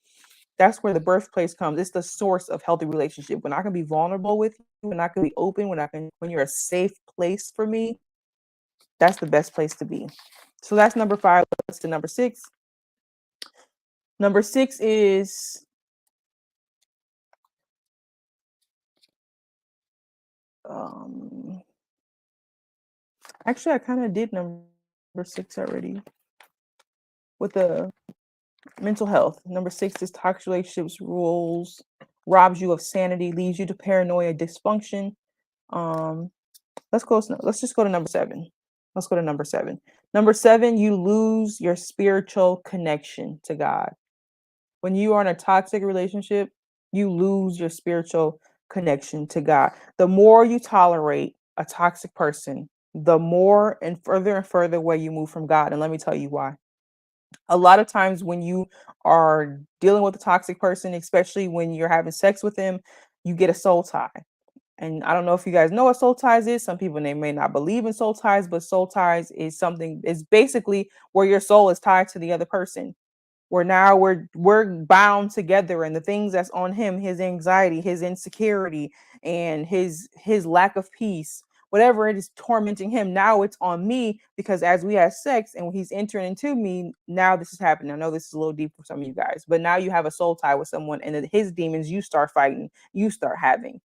That's where the birthplace comes. It's the source of healthy relationship. When I can be vulnerable with you, when I can be open, when you're a safe place for me, that's the best place to be. So that's number five. Let's to number six. Number six is um actually I kind of did number six already with the mental health. Number six is toxic relationships rules, robs you of sanity, leads you to paranoia, dysfunction. Um, let's just go to number seven. Let's go to number seven. Number seven, you lose your spiritual connection to God. When you are in a toxic relationship, you lose your spiritual connection to God. The more you tolerate a toxic person, the more and further away you move from God. And let me tell you why. A lot of times when you are dealing with a toxic person, especially when you're having sex with them, you get a soul tie. And I don't know if you guys know what soul ties is. Some people, they may not believe in soul ties, but soul ties is something, is basically where your soul is tied to the other person, where now we're bound together, and the things that's on him, his anxiety, his insecurity, and his lack of peace, whatever it is tormenting him, now it's on me, because as we have sex and he's entering into me, now this is happening. I know this is a little deep for some of you guys, but now you have a soul tie with someone, and then his demons, you start fighting, you start having,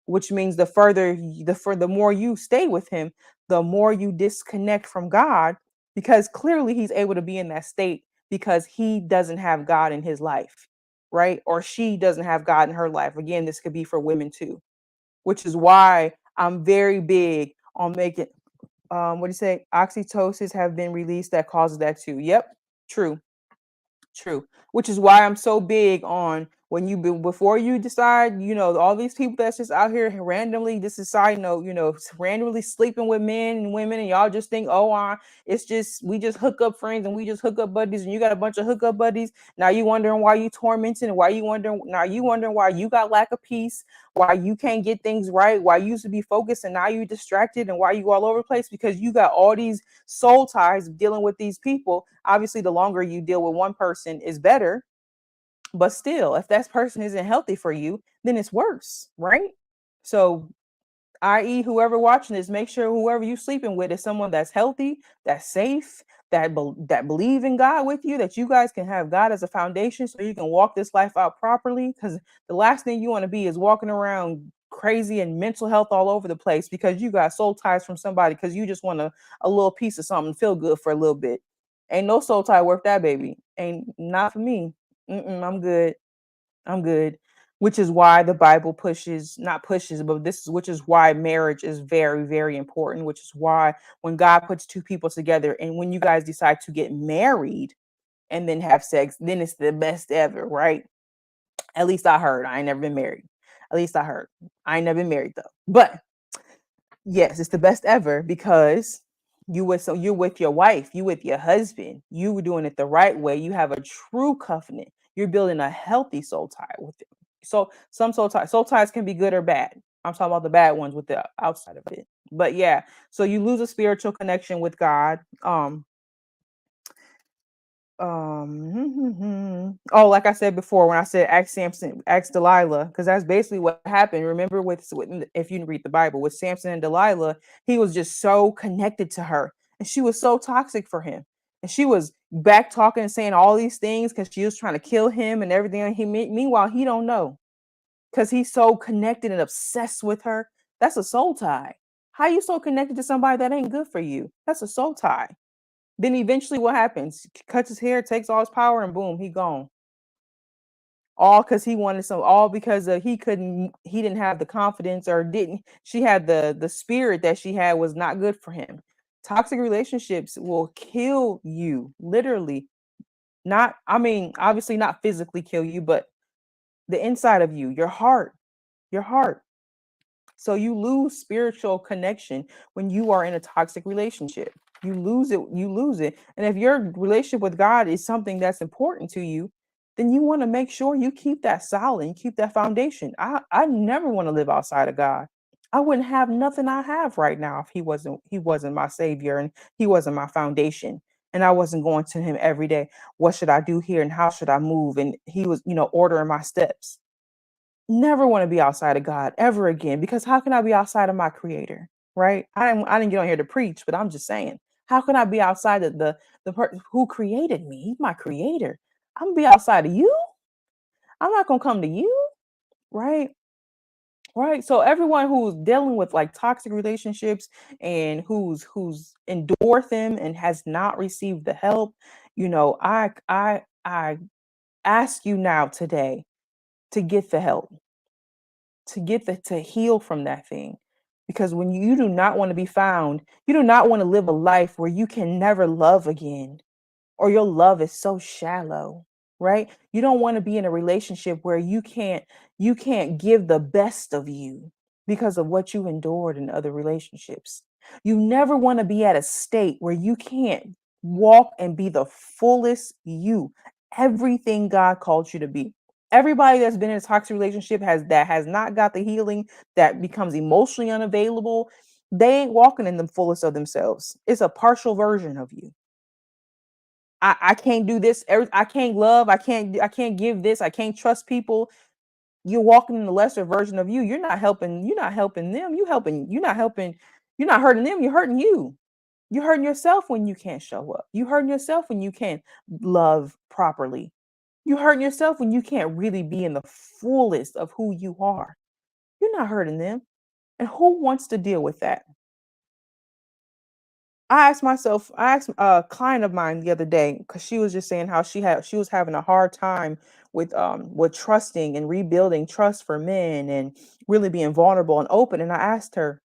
which means the more you stay with him, the more you disconnect from God, because clearly he's able to be in that state because he doesn't have God in his life, right? Or she doesn't have God in her life. Again, this could be for women too, which is why I'm very big on making what do you say? Oxytocins have been released that causes that too. Yep, true. True. Which is why I'm so big on when you before you decide, all these people that's just out here randomly, this is side note, randomly sleeping with men and women, and y'all just think, oh, it's just, we just hook up friends and we just hook up buddies, and you got a bunch of hookup buddies. Now you wondering why you tormenting, and you wondering why you got lack of peace, why you can't get things right, why you used to be focused and now you distracted, and why you all over the place, because you got all these soul ties dealing with these people. Obviously, the longer you deal with one person is better, but still, if that person isn't healthy for you, then it's worse, right? So, i.e., whoever watching this, make sure whoever you sleeping with is someone that's healthy, that's safe, that believe in God with you, that you guys can have God as a foundation so you can walk this life out properly. Because the last thing you want to be is walking around crazy and mental health all over the place because you got soul ties from somebody because you just want a little piece of something, feel good for a little bit. Ain't no soul tie worth that, baby. Ain't not for me. I'm good. I'm good. Which is why the Bible not pushes, but which is why marriage is very, very important. Which is why when God puts two people together and when you guys decide to get married and then have sex, then it's the best ever, right? At least I heard. I ain't never been married. At least I heard. I ain't never been married though. But yes, it's the best ever because you're with your wife, you with your husband, you were doing it the right way. You have a true covenant. You're building a healthy soul tie with them. So some soul ties can be good or bad. I'm talking about the bad ones with the outside of it. But yeah, so you lose a spiritual connection with God. Oh, like I said before, when I said ask Samson, ask Delilah, because that's basically what happened. Remember if you read the Bible with Samson and Delilah, he was just so connected to her, and she was so toxic for him, and she was back talking and saying all these things because she was trying to kill him and everything. And meanwhile, he don't know because he's so connected and obsessed with her. That's a soul tie. How you so connected to somebody that ain't good for you? That's a soul tie. Then eventually what happens? Cuts his hair, takes all his power, and boom, he gone. All because he wanted some, all because he didn't have the confidence, or didn't, she had the spirit that she had was not good for him. Toxic relationships will kill you, literally. Not, I mean, obviously not physically kill you, but the inside of you, your heart. So you lose spiritual connection when you are in a toxic relationship. You lose it, you lose it. And if your relationship with God is something that's important to you, then you want to make sure you keep that solid, you keep that foundation. I never want to live outside of God. I wouldn't have nothing I have right now if he wasn't my savior, and he wasn't my foundation. And I wasn't going to him every day. What should I do here and how should I move? And he was, ordering my steps. Never want to be outside of God ever again, because how can I be outside of my creator? Right? I didn't get on here to preach, but I'm just saying, how can I be outside of the person who created me? He's my creator. I'm gonna be outside of you. I'm not gonna come to you, right? Right. So everyone who's dealing with like toxic relationships and who's endured them and has not received the help, I ask you now today to get the help, to heal from that thing. Because when you do not want to be found, you do not want to live a life where you can never love again, or your love is so shallow, right? You don't want to be in a relationship where you can't give the best of you because of what you endured in other relationships. You never want to be at a state where you can't walk and be the fullest you, everything God called you to be. Everybody that's been in a toxic relationship has not got the healing, that becomes emotionally unavailable. They ain't walking in the fullest of themselves. It's a partial version of you. I can't do this. I can't love. I can't give this. I can't trust people. You're walking in the lesser version of you. You're not helping. You're not helping them. You helping. You're not helping. You're not hurting them. You're hurting you. You're hurting yourself when you can't show up. You hurting yourself when you can't love properly. You hurting yourself when you can't really be in the fullest of who you are. You're not hurting them. And who wants to deal with that? I asked a client of mine the other day, because she was just saying how she was having a hard time with trusting and rebuilding trust for men, and really being vulnerable and open. And I asked her,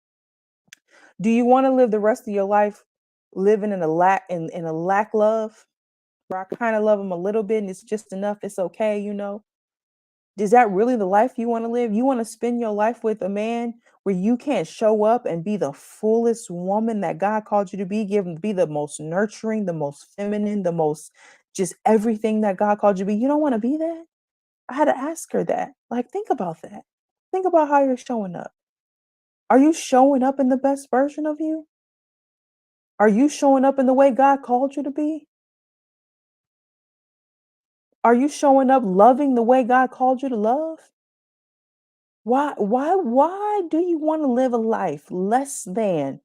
do you want to live the rest of your life living in a lack love, where I kind of love them a little bit and it's just enough, it's okay? Is that really the life you want to live? You want to spend your life with a man where you can't show up and be the fullest woman that God called you to be, be the most nurturing, the most feminine, the most just everything that God called you to be? You don't want to be that? I had to ask her that. Like, think about that. Think about how you're showing up. Are you showing up in the best version of you? Are you showing up in the way God called you to be? Are you showing up loving the way God called you to love? Why do you want to live a life less than?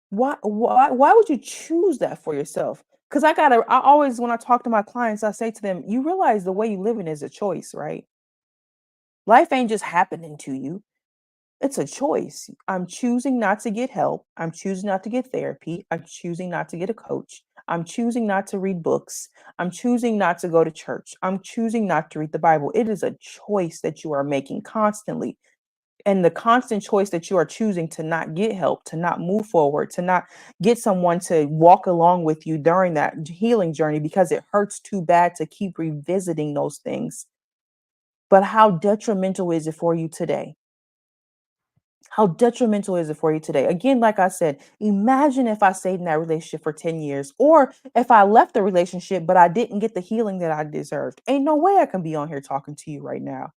Why would you choose that for yourself? Because I always, when I talk to my clients, I say to them, you realize the way you living is a choice, right? Life ain't just happening to you. It's a choice. I'm choosing not to get help. I'm choosing not to get therapy. I'm choosing not to get a coach. I'm choosing not to read books. I'm choosing not to go to church. I'm choosing not to read the Bible. It is a choice that you are making constantly. And the constant choice that you are choosing to not get help, to not move forward, to not get someone to walk along with you during that healing journey, because it hurts too bad to keep revisiting those things. But how detrimental is it for you today? How detrimental is it for you today? Again, like I said, imagine if I stayed in that relationship for 10 years, or if I left the relationship, but I didn't get the healing that I deserved. Ain't no way I can be on here talking to you right now.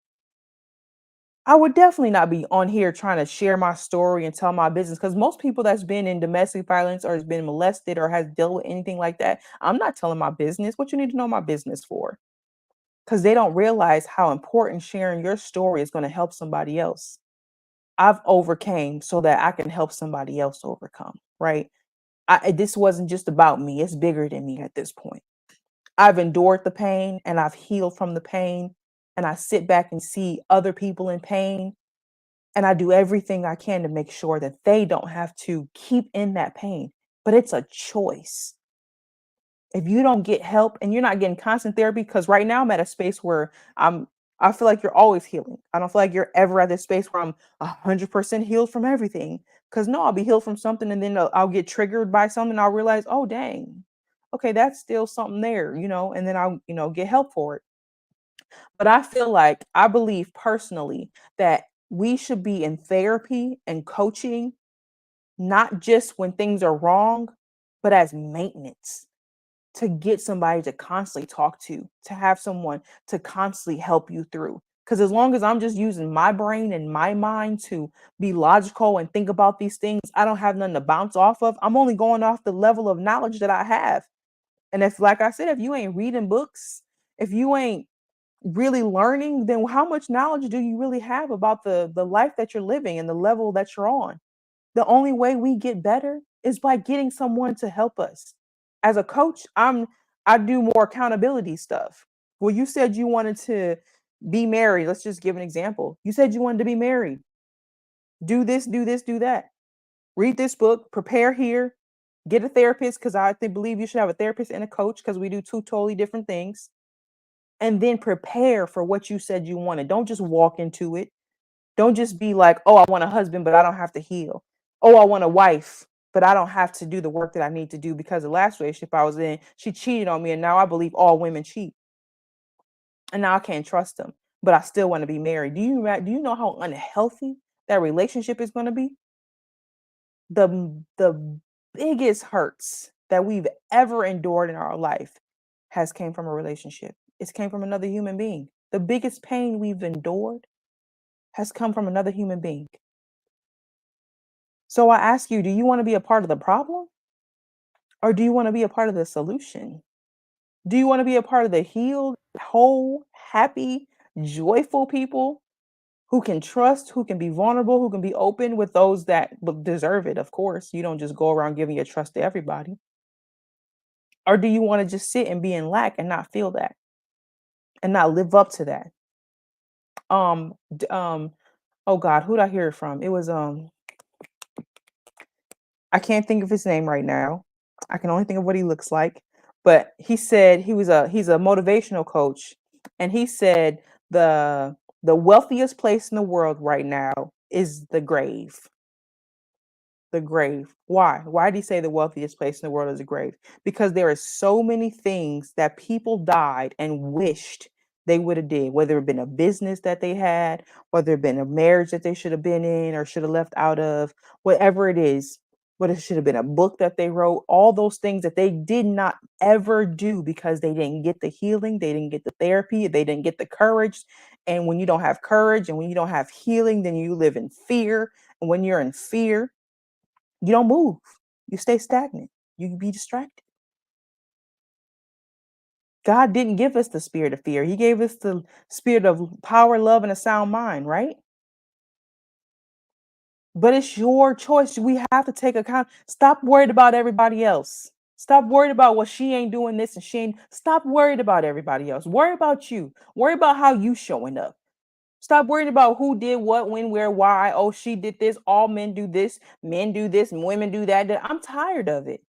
I would definitely not be on here trying to share my story and tell my business because most people that's been in domestic violence or has been molested or has dealt with anything like that, I'm not telling my business. What you need to know my business for? Because they don't realize how important sharing your story is going to help somebody else. I've overcame so that I can help somebody else overcome, right? This wasn't just about me. It's bigger than me at this point. I've endured the pain and I've healed from the pain. And I sit back and see other people in pain. And I do everything I can to make sure that they don't have to keep in that pain. But it's a choice. If you don't get help and you're not getting constant therapy, because right now I'm at a space where I feel like you're always healing. I don't feel like you're ever at this space where I'm 100% healed from everything. Because no, I'll be healed from something and then I'll get triggered by something. And I'll realize, oh, dang, okay, that's still something there, and then I'll, get help for it. But I feel like I believe personally that we should be in therapy and coaching, not just when things are wrong, but as maintenance to get somebody to constantly talk to have someone to constantly help you through. Because as long as I'm just using my brain and my mind to be logical and think about these things, I don't have nothing to bounce off of. I'm only going off the level of knowledge that I have. And if, like I said, if you ain't reading books, if you ain't really learning, then how much knowledge do you really have about the life that you're living and the level that you're on? The only way we get better is by getting someone to help us. As a coach, I do more accountability stuff. Well, you said you wanted to be married. Let's just give an example. You said you wanted to be married. Do this, do this, do that. Read this book, prepare here, get a therapist because believe you should have a therapist and a coach because we do two totally different things. And then prepare for what you said you wanted. Don't just walk into it. Don't just be like, oh, I want a husband, but I don't have to heal. Oh, I want a wife, but I don't have to do the work that I need to do because the last relationship I was in, she cheated on me. And now I believe all women cheat. And now I can't trust them, but I still want to be married. Do you know how unhealthy that relationship is going to be? The biggest hurts that we've ever endured in our life has came from a relationship. It's came from another human being. The biggest pain we've endured has come from another human being. So I ask you, do you want to be a part of the problem or do you want to be a part of the solution? Do you want to be a part of the healed, whole, happy, joyful people who can trust, who can be vulnerable, who can be open with those that deserve it? Of course, you don't just go around giving your trust to everybody. Or do you want to just sit and be in lack and not feel that and not live up to that? Um, oh God, who did I hear it from? It was I can't think of his name right now. I can only think of what he looks like. But he said he's a motivational coach, and he said the wealthiest place in the world right now is the grave. The grave. Why? Why did he say the wealthiest place in the world is a grave? Because there are so many things that people died and wished they would have did, whether it been a business that they had, whether it been a marriage that they should have been in or should have left out of, whatever it is, what it should have been a book that they wrote, all those things that they did not ever do because they didn't get the healing, they didn't get the therapy, they didn't get the courage. And when you don't have courage and when you don't have healing, then you live in fear. And when you're in fear, you don't move. You stay stagnant. You be distracted. God didn't give us the spirit of fear. He gave us the spirit of power, love, and a sound mind, right? But it's your choice. We have to take account. Stop worried about everybody else. Stop worried about what she ain't doing this and she ain't. Stop worried about everybody else. Worry about you. Worry about how you showing up. Stop worrying about who did what, when, where, why. Oh, she did this. All men do this. Men do this. And women do that. I'm tired of it.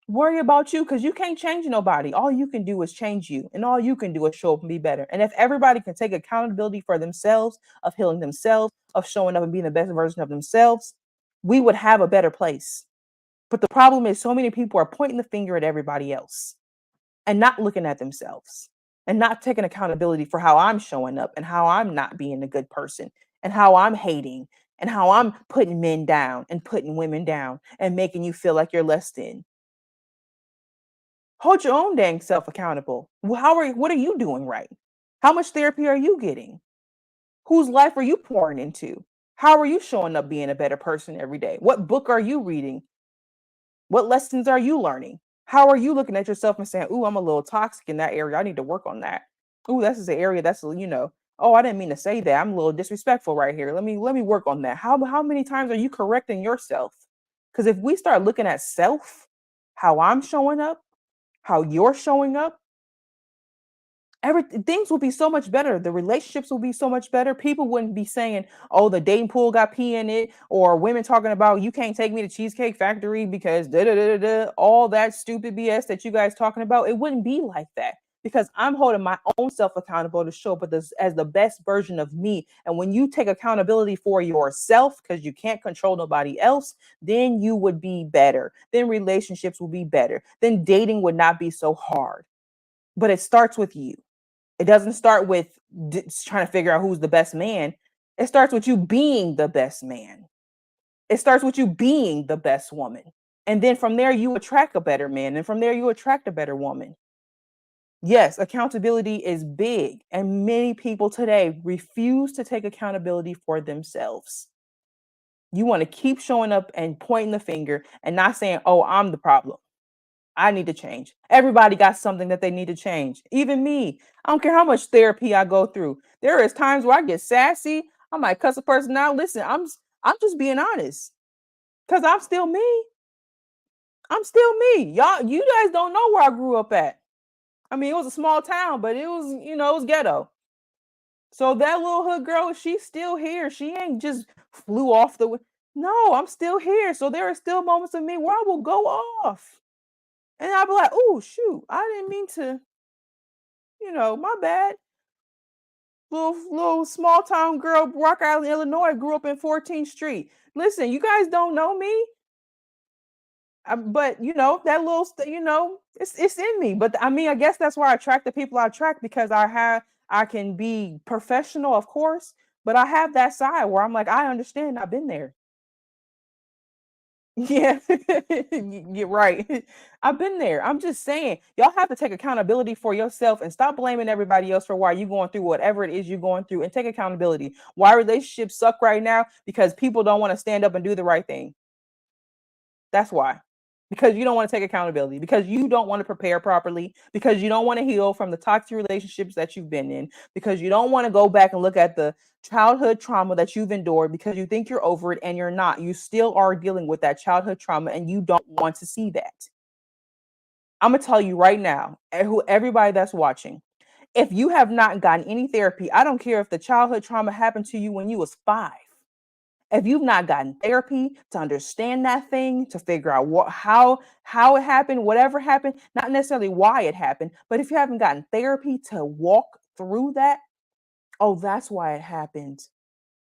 Worry about you because you can't change nobody. All you can do is change you, and all you can do is show up and be better. And if everybody can take accountability for themselves, of healing themselves, of showing up and being the best version of themselves, we would have a better place. But the problem is, so many people are pointing the finger at everybody else and not looking at themselves and not taking accountability for how I'm showing up and how I'm not being a good person and how I'm hating and how I'm putting men down and putting women down and making you feel like you're less than. Hold your own dang self accountable. What are you doing right? How much therapy are you getting? Whose life are you pouring into? How are you showing up being a better person every day? What book are you reading? What lessons are you learning? How are you looking at yourself and saying, "Ooh, I'm a little toxic in that area. I need to work on that." Ooh, that's just an area that's, oh, I didn't mean to say that. I'm a little disrespectful right here. Let me work on that. How many times are you correcting yourself? Because if we start looking at self, how I'm showing up, how you're showing up, things will be so much better. The relationships will be so much better. People wouldn't be saying, "Oh, the dating pool got pee in it," or women talking about, "You can't take me to Cheesecake Factory because da da da da da." All that stupid BS that you guys talking about, it wouldn't be like that because I'm holding my own self accountable to show up as the best version of me. And when you take accountability for yourself, because you can't control nobody else, then you would be better. Then relationships will be better. Then dating would not be so hard. But it starts with you. It doesn't start with trying to figure out who's the best man. It starts with you being the best man. It starts with you being the best woman. And then from there, you attract a better man. And from there, you attract a better woman. Yes, accountability is big. And many people today refuse to take accountability for themselves. You want to keep showing up and pointing the finger and not saying, "Oh, I'm the problem. I need to change." Everybody got something that they need to change. Even me. I don't care how much therapy I go through. There is times where I get sassy. I might cuss a person out. Listen, I'm just being honest. Cause I'm still me. I'm still me. You guys don't know where I grew up at. I mean, it was a small town, but it was ghetto. So that little hood girl, she's still here. She ain't just flew off No, I'm still here. So there are still moments of me where I will go off. And I'll be like, "Oh, shoot, I didn't mean to, my bad." Little small town girl, Rock Island, Illinois, grew up in 14th Street. Listen, you guys don't know me, but that it's in me. But I mean, I guess that's why I attract the people I attract because I can be professional, of course, but I have that side where I'm like, I understand. I've been there. Yeah, you're right. I've been there. I'm just saying, y'all have to take accountability for yourself and stop blaming everybody else for why you're going through whatever it is you're going through and take accountability. Why relationships suck right now? Because people don't want to stand up and do the right thing. That's why. Because you don't want to take accountability, because you don't want to prepare properly, because you don't want to heal from the toxic relationships that you've been in, because you don't want to go back and look at the childhood trauma that you've endured because you think you're over it and you're not. You still are dealing with that childhood trauma and you don't want to see that. I'm going to tell you right now, everybody that's watching, if you have not gotten any therapy, I don't care if the childhood trauma happened to you when you was 5. If you've not gotten therapy to understand that thing, to figure out how it happened, whatever happened, not necessarily why it happened, but if you haven't gotten therapy to walk through that, oh, that's why it happened.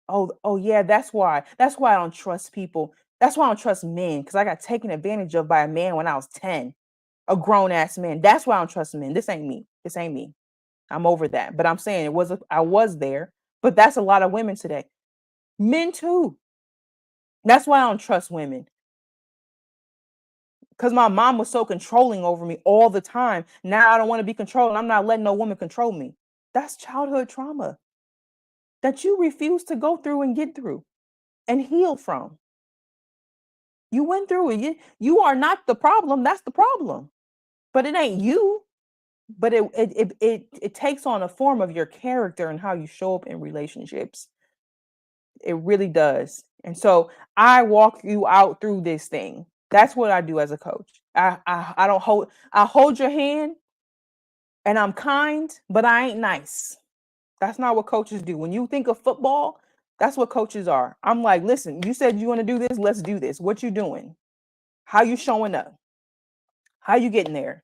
Oh yeah, that's why. That's why I don't trust people. That's why I don't trust men because I got taken advantage of by a man when I was 10, a grown ass man. That's why I don't trust men. This ain't me. This ain't me. I'm over that. But I'm saying I was there, but that's a lot of women today. Men too. That's why I don't trust women. Because my mom was so controlling over me all the time. Now I don't want to be controlled. I'm not letting no woman control me. That's childhood trauma that you refuse to go through and get through and heal from. You went through it. You are not the problem. That's the problem. But it ain't you. But it takes on a form of your character and how you show up in relationships. It really does. And so I walk you out through this thing. That's what I do as a coach. I don't I hold your hand and I'm kind, but I ain't nice. That's not what coaches do. When you think of football, that's what coaches are. I'm like, listen, you said you want to do this, let's do this. What you doing? How you showing up? How you getting there?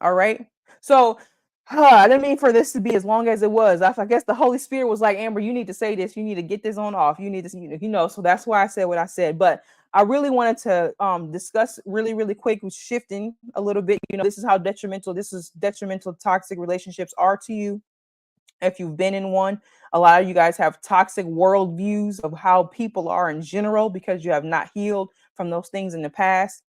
All right. So I didn't mean for this to be as long as it was. I guess the Holy Spirit was like, Amber, you need to say this. You need to get this on off. You need to, so that's why I said what I said. But I really wanted to discuss really, really quick, shifting a little bit. This is how detrimental toxic relationships are to you. If you've been in one, a lot of you guys have toxic worldviews of how people are in general because you have not healed from those things in the past.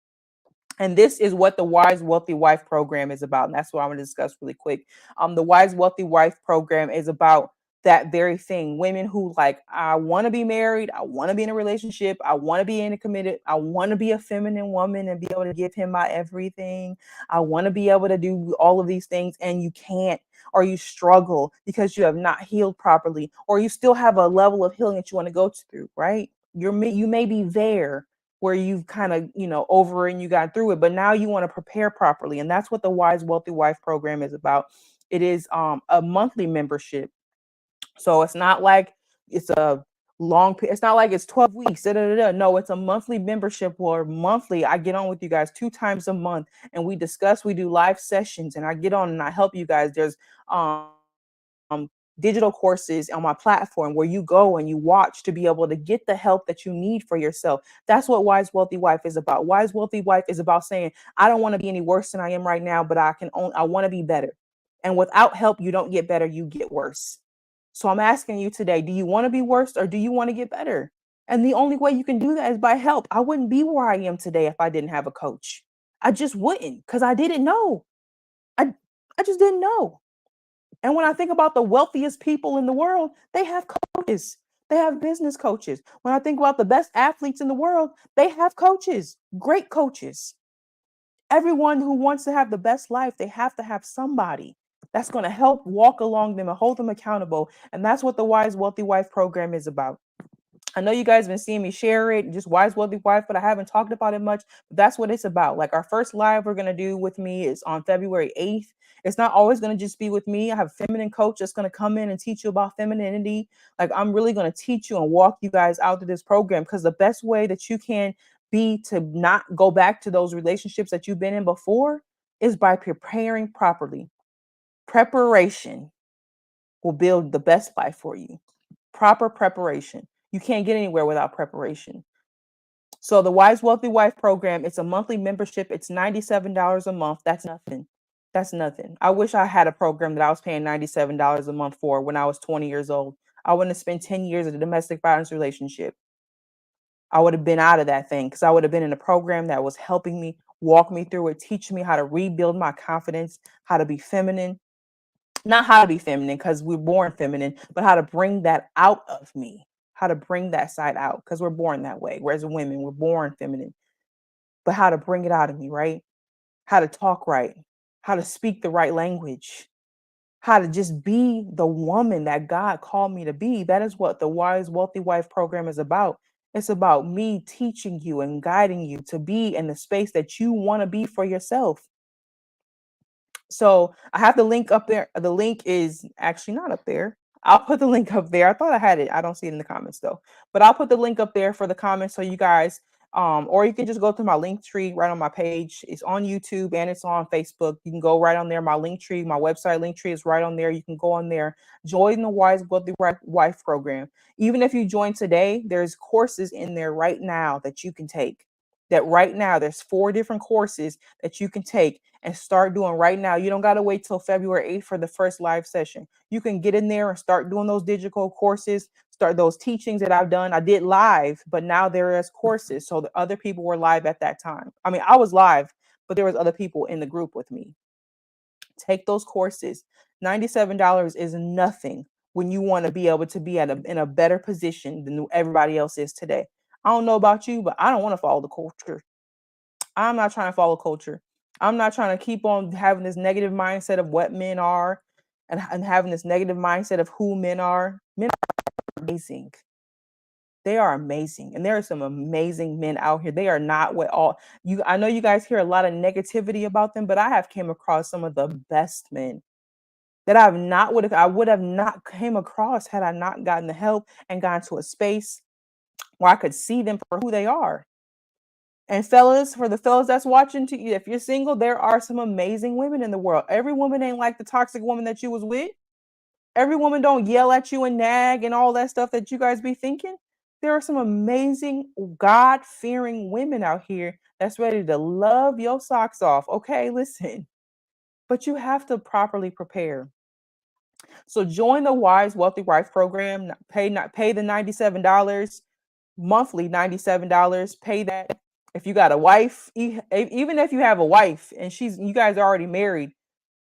And this is what the Wise Wealthy Wife program is about. And that's what I'm going to discuss really quick. The Wise Wealthy Wife program is about that very thing. Women who like, I want to be married, I want to be in a relationship, I want to be in a committed, I want to be a feminine woman and be able to give him my everything. I want to be able to do all of these things, and you can't, or you struggle because you have not healed properly, or you still have a level of healing that you want to go through, right? You may be there where you've kind of, over and you got through it, but now you want to prepare properly. And that's what the Wise Wealthy Wife program is about. It is a monthly membership. So it's not like it's a it's not like it's 12 weeks. Da, da, da, da. No, it's a monthly membership where monthly I get on with you guys 2 times a month, and we do live sessions, and I get on and I help you guys. There's digital courses on my platform where you go and you watch to be able to get the help that you need for yourself. That's what Wise Wealthy Wife is about. Wise Wealthy Wife is about saying, I don't want to be any worse than I am right now, but I want to be better. And without help, you don't get better, you get worse. So I'm asking you today, do you want to be worse or do you want to get better? And the only way you can do that is by help. I wouldn't be where I am today if I didn't have a coach. I just wouldn't, because I didn't know. I just didn't know. And when I think about the wealthiest people in the world, they have coaches. They have business coaches. When I think about the best athletes in the world, they have coaches, great coaches. Everyone who wants to have the best life, they have to have somebody that's going to help walk along them and hold them accountable. And that's what the Wise Wealthy Wife program is about. I know you guys have been seeing me share it, just Wise Wealthy Wife, but I haven't talked about it much. But that's what it's about. Like, our first live we're going to do with me is on February 8th. It's not always going to just be with me. I have a feminine coach that's going to come in and teach you about femininity. Like, I'm really going to teach you and walk you guys out to this program, because the best way that you can be to not go back to those relationships that you've been in before is by preparing properly. Preparation will build the best life for you. Proper preparation. You can't get anywhere without preparation. So the Wise Wealthy Wife program, it's a monthly membership. It's $97 a month. That's nothing. That's nothing. I wish I had a program that I was paying $97 a month for when I was 20 years old. I wouldn't have spent 10 years in a domestic violence relationship. I would have been out of that thing, because I would have been in a program that was helping me, walk me through it, teach me how to rebuild my confidence, how to be feminine. Not how to be feminine, because we're born feminine, but how to bring that out of me, how to bring that side out, because we're born that way. Whereas women, we're born feminine, but how to bring it out of me, right? How to talk right, how to speak the right language, how to just be the woman that God called me to be. That is what the Wise Wealthy Wife program is about. It's about me teaching you and guiding you to be in the space that you want to be for yourself. So I have the link up there. The link is actually not up there. I'll put the link up there. I thought I had it. I don't see it in the comments though. But I'll put the link up there for the comments, so you guys, or you can just go to my link tree right on my page. It's on YouTube and it's on Facebook. You can go right on there. My link tree, my website link tree is right on there. You can go on there, join the Wise Wealthy Wife program. Even if you join today, there's courses in there right now that you can take. That right now, there's 4 different courses that you can take and start doing right now. You don't got to wait till February 8th for the first live session. You can get in there and start doing those digital courses, start those teachings that I've done. I did live, but now there is courses. So the other people were live at that time. I mean, I was live, but there was other people in the group with me. Take those courses. $97 is nothing when you want to be able to be in a better position than everybody else is today. I don't know about you, but I don't want to follow the culture. I'm not trying to follow culture. I'm not trying to keep on having this negative mindset of what men are, and having this negative mindset of who men are. Men are amazing. They are amazing. And there are some amazing men out here. They are not what all you I know you guys hear a lot of negativity about them, but I have came across some of the best men that I would have not came across had I not gotten the help and gotten to a space where I could see them for who they are. And fellas, for the fellas that's watching, to you, if you're single, there are some amazing women in the world. Every woman ain't like the toxic woman that you was with. Every woman don't yell at you and nag and all that stuff that you guys be thinking. There are some amazing God-fearing women out here that's ready to love your socks off. Okay, listen. But you have to properly prepare. So join the Wise Wealthy Wife program. Not pay the $97 monthly, $97. Pay that. If you got a wife, even if you have a wife and you guys are already married,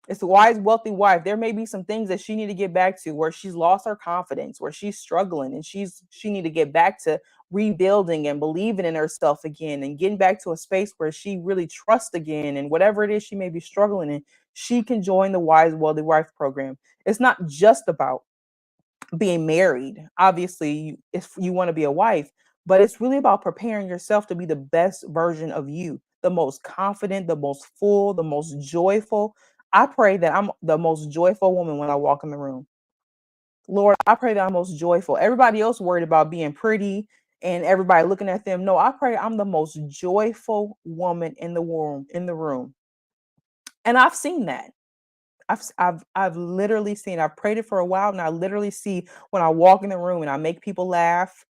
It's a wise, wealthy wife. There may be some things that she need to get back to, where she's lost her confidence, where she's struggling, and she need to get back to rebuilding and believing in herself again, and getting back to a space where she really trusts again. And whatever it is she may be struggling in, she can join the Wise Wealthy Wife program. It's not just about being married. Obviously, if you want to be a wife, but it's really about preparing yourself to be the best version of you, the most confident, the most full, the most joyful. I pray that I'm the most joyful woman when I walk in the room. Lord, I pray that I'm most joyful. Everybody else worried about being pretty and everybody looking at them. No, I pray I'm the most joyful woman in the room. And I've seen that. I've literally seen. I've prayed it for a while, and I literally see when I walk in the room and I make people laugh.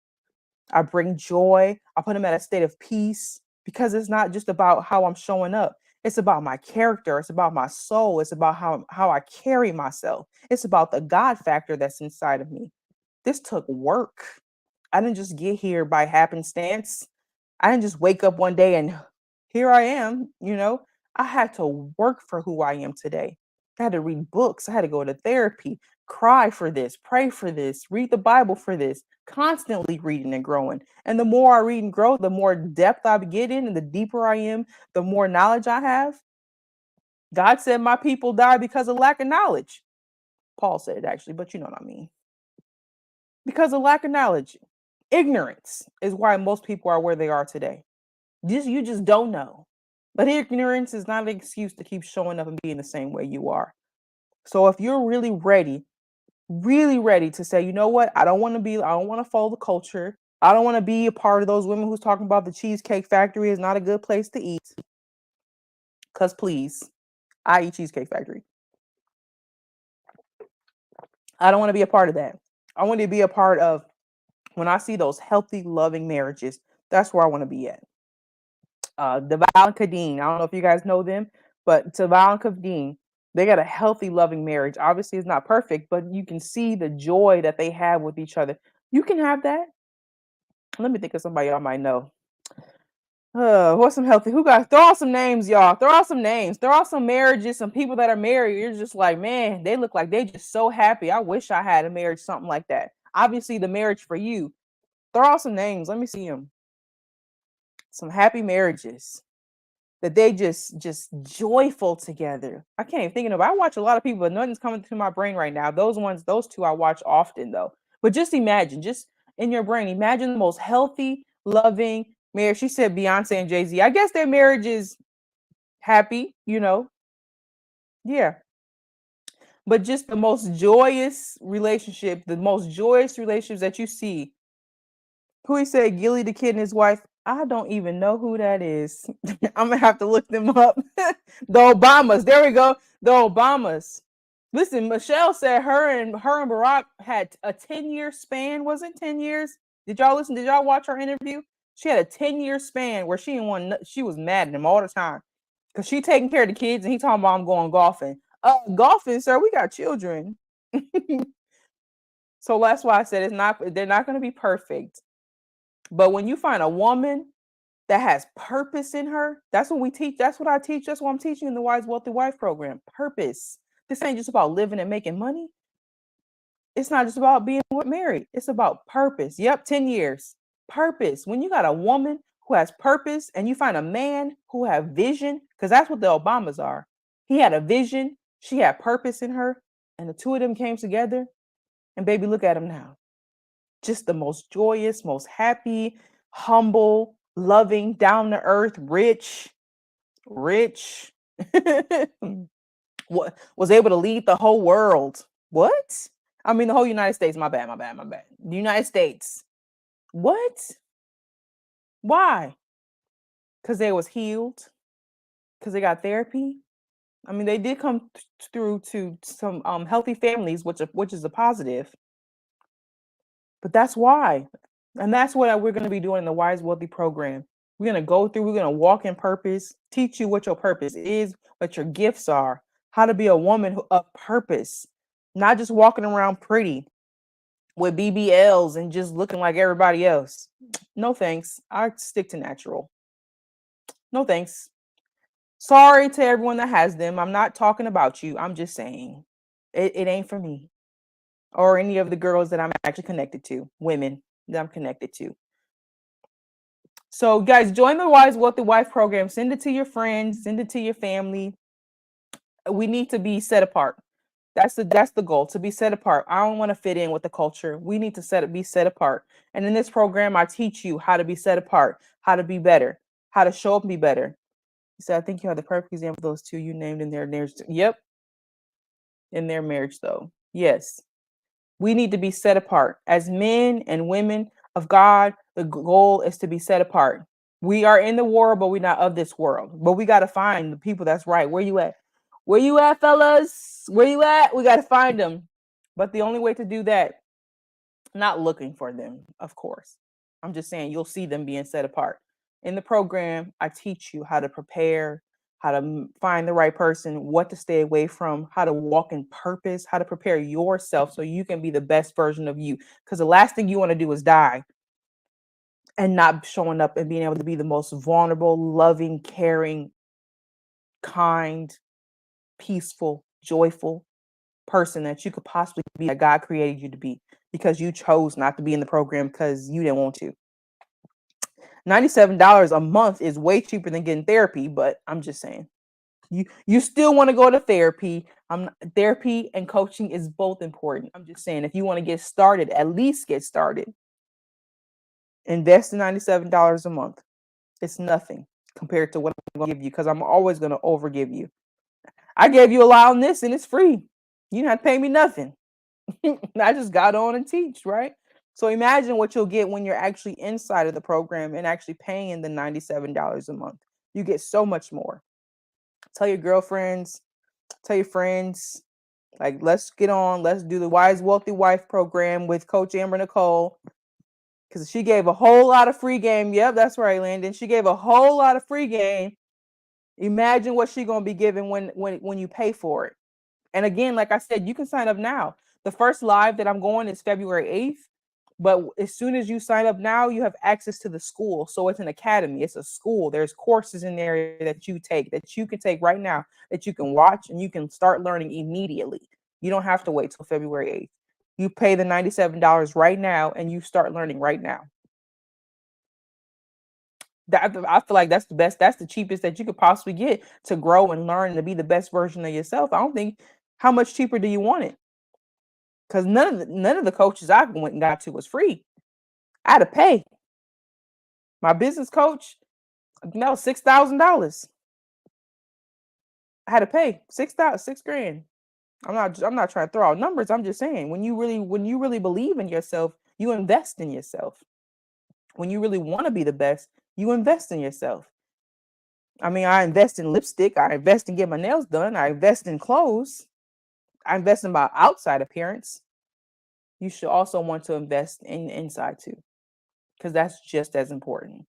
I bring joy. I put them at a state of peace, because it's not just about how I'm showing up. It's about my character. It's about my soul. It's about how I carry myself. It's about the God factor that's inside of me. This took work. I didn't just get here by happenstance. I didn't just wake up one day and here I am. I had to work for who I am today. I had to read books. I had to go to therapy, cry for this, pray for this, read the Bible for this, constantly reading and growing. And the more I read and grow, the more depth I get in, and the deeper I am, the more knowledge I have. God said my people die because of lack of knowledge. Paul said it actually, but you know what I mean. Because of lack of knowledge. Ignorance is why most people are where they are today. You just don't know. But ignorance is not an excuse to keep showing up and being the same way you are. So if you're really ready to say, you know what, I don't want to follow the culture. I don't want to be a part of those women who's talking about the Cheesecake Factory is not a good place to eat. Because please, I eat Cheesecake Factory. I don't want to be a part of that. I want to be a part of, when I see those healthy, loving marriages, that's where I want to be at. Deval and Kadeen. I don't know if you guys know them, but Deval and Kadeen, they got a healthy, loving marriage. Obviously, it's not perfect, but you can see the joy that they have with each other. You can have that. Let me think of somebody y'all might know. What's some healthy? Who got? Throw out some names, y'all. Throw out some names. Throw out some marriages. Some people that are married. You're just like, man, they look like they just so happy. I wish I had a marriage, something like that. Obviously, the marriage for you. Throw out some names. Let me see them. Some happy marriages that they just joyful together. I can't even think of it. I watch a lot of people, but nothing's coming to my brain right now. Those two I watch often though. But just imagine, just in your brain, imagine the most healthy, loving marriage. She said Beyonce and Jay-Z. I guess their marriage is happy. Yeah. But just the most joyous relationship, the most joyous relationships that you see. Who he said, Gilly the kid and his wife. I don't even know who that is. I'm gonna have to look them up. The Obamas. There we go. The Obamas. Listen, Michelle said her and Barack had a 10-year span. Was it 10 years? Did y'all listen? Did y'all watch her interview? She had a 10-year span where she didn't want. She was mad at him all the time because she taking care of the kids and he talking about I'm going golfing. Golfing, sir. We got children. So that's why I said it's not. They're not going to be perfect. But when you find a woman that has purpose in her, that's what we teach. That's what I teach. That's what I'm teaching in the Wise Wealthy Wife program. Purpose. This ain't just about living and making money. It's not just about being married. It's about purpose. Yep, 10 years. Purpose. When you got a woman who has purpose and you find a man who have vision, because that's what the Obamas are. He had a vision. She had purpose in her. And the two of them came together. And baby, look at them now. Just the most joyous, most happy, humble, loving, down to earth, rich, what was able to lead the whole world. What? I mean, the whole United States. My bad. The United States. What? Why? Because they was healed. Because they got therapy. I mean, they did come through to some healthy families, which is a positive. But that's why. And that's what we're going to be doing in the Wise Wealthy program. We're going to go through, we're going to walk in purpose, teach you what your purpose is, what your gifts are, how to be a woman of purpose, not just walking around pretty with BBLs and just looking like everybody else. No thanks. I stick to natural. No thanks. Sorry to everyone that has them. I'm not talking about you. I'm just saying it ain't for me or any of the girls that I'm actually connected to, women that I'm connected to. So, guys, join the Wise Wealthy Wife program. Send it to your friends, send it to your family. We need to be set apart. That's the goal, to be set apart. I don't want to fit in with the culture. We need to be set apart. And in this program, I teach you how to be set apart, how to be better, how to show up and be better. He said, I think you have the perfect example of those two you named in their marriage. Yep, in their marriage, though. Yes. We need to be set apart. As men and women of God, the goal is to be set apart. We are in the world, but we're not of this world. But we got to find the people that's right. Where you at? Where you at, fellas? Where you at? We got to find them. But the only way to do that, not looking for them, of course. I'm just saying you'll see them being set apart. In the program, I teach you how to prepare, how to find the right person, what to stay away from, how to walk in purpose, how to prepare yourself so you can be the best version of you. Because the last thing you want to do is die and not showing up and being able to be the most vulnerable, loving, caring, kind, peaceful, joyful person that you could possibly be, that God created you to be, because you chose not to be in the program because you didn't want to. $97 a month is way cheaper than getting therapy, but I'm just saying. You still want to go to therapy. Therapy and coaching is both important. I'm just saying, if you want to get started, at least get started. Invest in $97 a month. It's nothing compared to what I'm going to give you, because I'm always going to overgive you. I gave you a lot on this and it's free. You didn't have to pay me nothing. I just got on and teach, right? So imagine what you'll get when you're actually inside of the program and actually paying the $97 a month. You get so much more. Tell your girlfriends, tell your friends, like, let's get on. Let's do the Wise Wealthy Wife program with Coach Amber Nicole, because she gave a whole lot of free game. Yep, that's right, Landon. She gave a whole lot of free game. Imagine what she's gonna be giving when you pay for it. And again, like I said, you can sign up now. The first live that I'm going is February 8th. But as soon as you sign up now, you have access to the school. So it's an academy, it's a school. There's courses in there that you can take right now, that you can watch and you can start learning immediately. You don't have to wait till February 8th. You pay the $97 right now and you start learning right now. I feel like that's the best, that's the cheapest that you could possibly get to grow and learn and to be the best version of yourself. I don't think, how much cheaper do you want it? Because none of the coaches I went and got to was free. I had to pay. My business coach, that was $6,000. I had to pay 6 grand. I'm not trying to throw out numbers. I'm just saying, when you really believe in yourself, you invest in yourself. When you really want to be the best, you invest in yourself. I mean, I invest in lipstick, I invest in getting my nails done, I invest in clothes, I invest in my outside appearance. You should also want to invest in inside too, because that's just as important.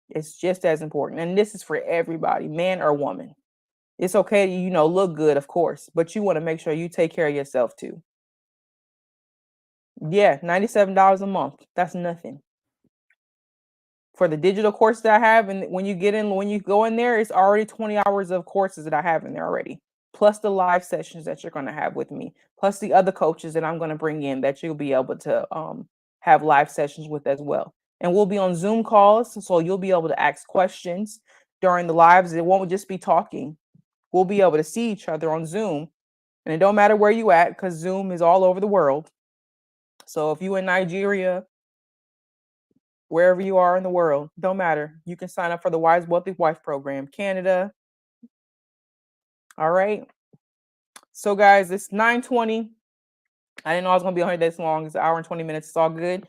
It's just as important. And this is for everybody, man or woman. It's okay to, look good, of course, but you want to make sure you take care of yourself too. Yeah, $97 a month. That's nothing. For the digital course that I have, and when you go in there, it's already 20 hours of courses that I have in there already, plus the live sessions that you're going to have with me, plus the other coaches that I'm going to bring in that you'll be able to have live sessions with as well. And we'll be on Zoom calls, so you'll be able to ask questions during the lives. It won't just be talking. We'll be able to see each other on Zoom, and it don't matter where you at, because Zoom is all over the world. So if you in Nigeria, wherever you are in the world, don't matter. You can sign up for the Wise Wealthy Wife program, Canada. All right. So guys, it's 9:20. I didn't know I was going to be on here this long. It's an hour and 20 minutes. It's all good.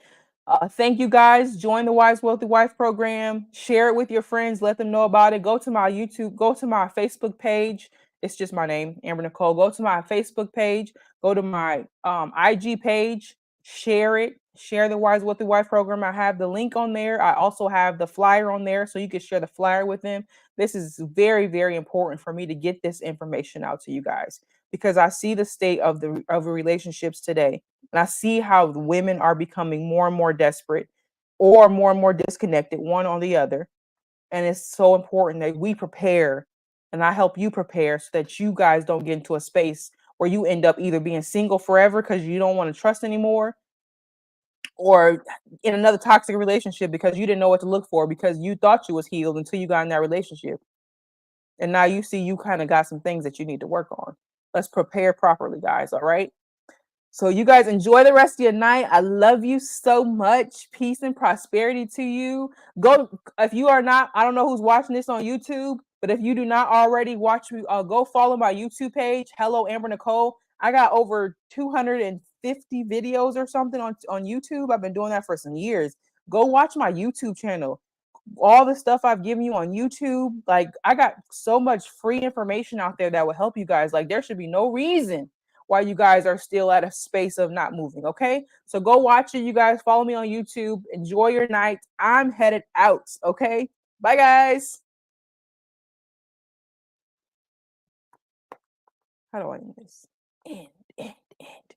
Thank you guys. Join the Wise Wealthy Wife program. Share it with your friends. Let them know about it. Go to my YouTube. Go to my Facebook page. It's just my name, Amber Nicole. Go to my Facebook page. Go to my IG page. Share it. Share the Wise Wealthy Wife program. I have the link on there. I also have the flyer on there, so you can share the flyer with them. This is very, very important for me to get this information out to you guys, because I see the state of the relationships today. And I see how women are becoming more and more desperate, or more and more disconnected, one on the other. And it's so important that we prepare and I help you prepare so that you guys don't get into a space where you end up either being single forever because you don't want to trust anymore, or in another toxic relationship because you didn't know what to look for because you thought you was healed until you got in that relationship. And now you see you kind of got some things that you need to work on. Let's prepare properly, guys. All right. So you guys enjoy the rest of your night. I love you so much. Peace and prosperity to you. Go if you are not, I don't know who's watching this on YouTube, but if you do not already watch me, go follow my YouTube page. Hello, Amber Nicole. I got over 250 videos or something on YouTube. I've been doing that for some years. Go watch my YouTube channel. All the stuff I've given you on YouTube, like I got so much free information out there that will help you guys. Like there should be no reason why you guys are still at a space of not moving. Okay. So go watch it. You guys follow me on YouTube. Enjoy your night. I'm headed out. Okay. Bye, guys. How do I end this? End, end, end.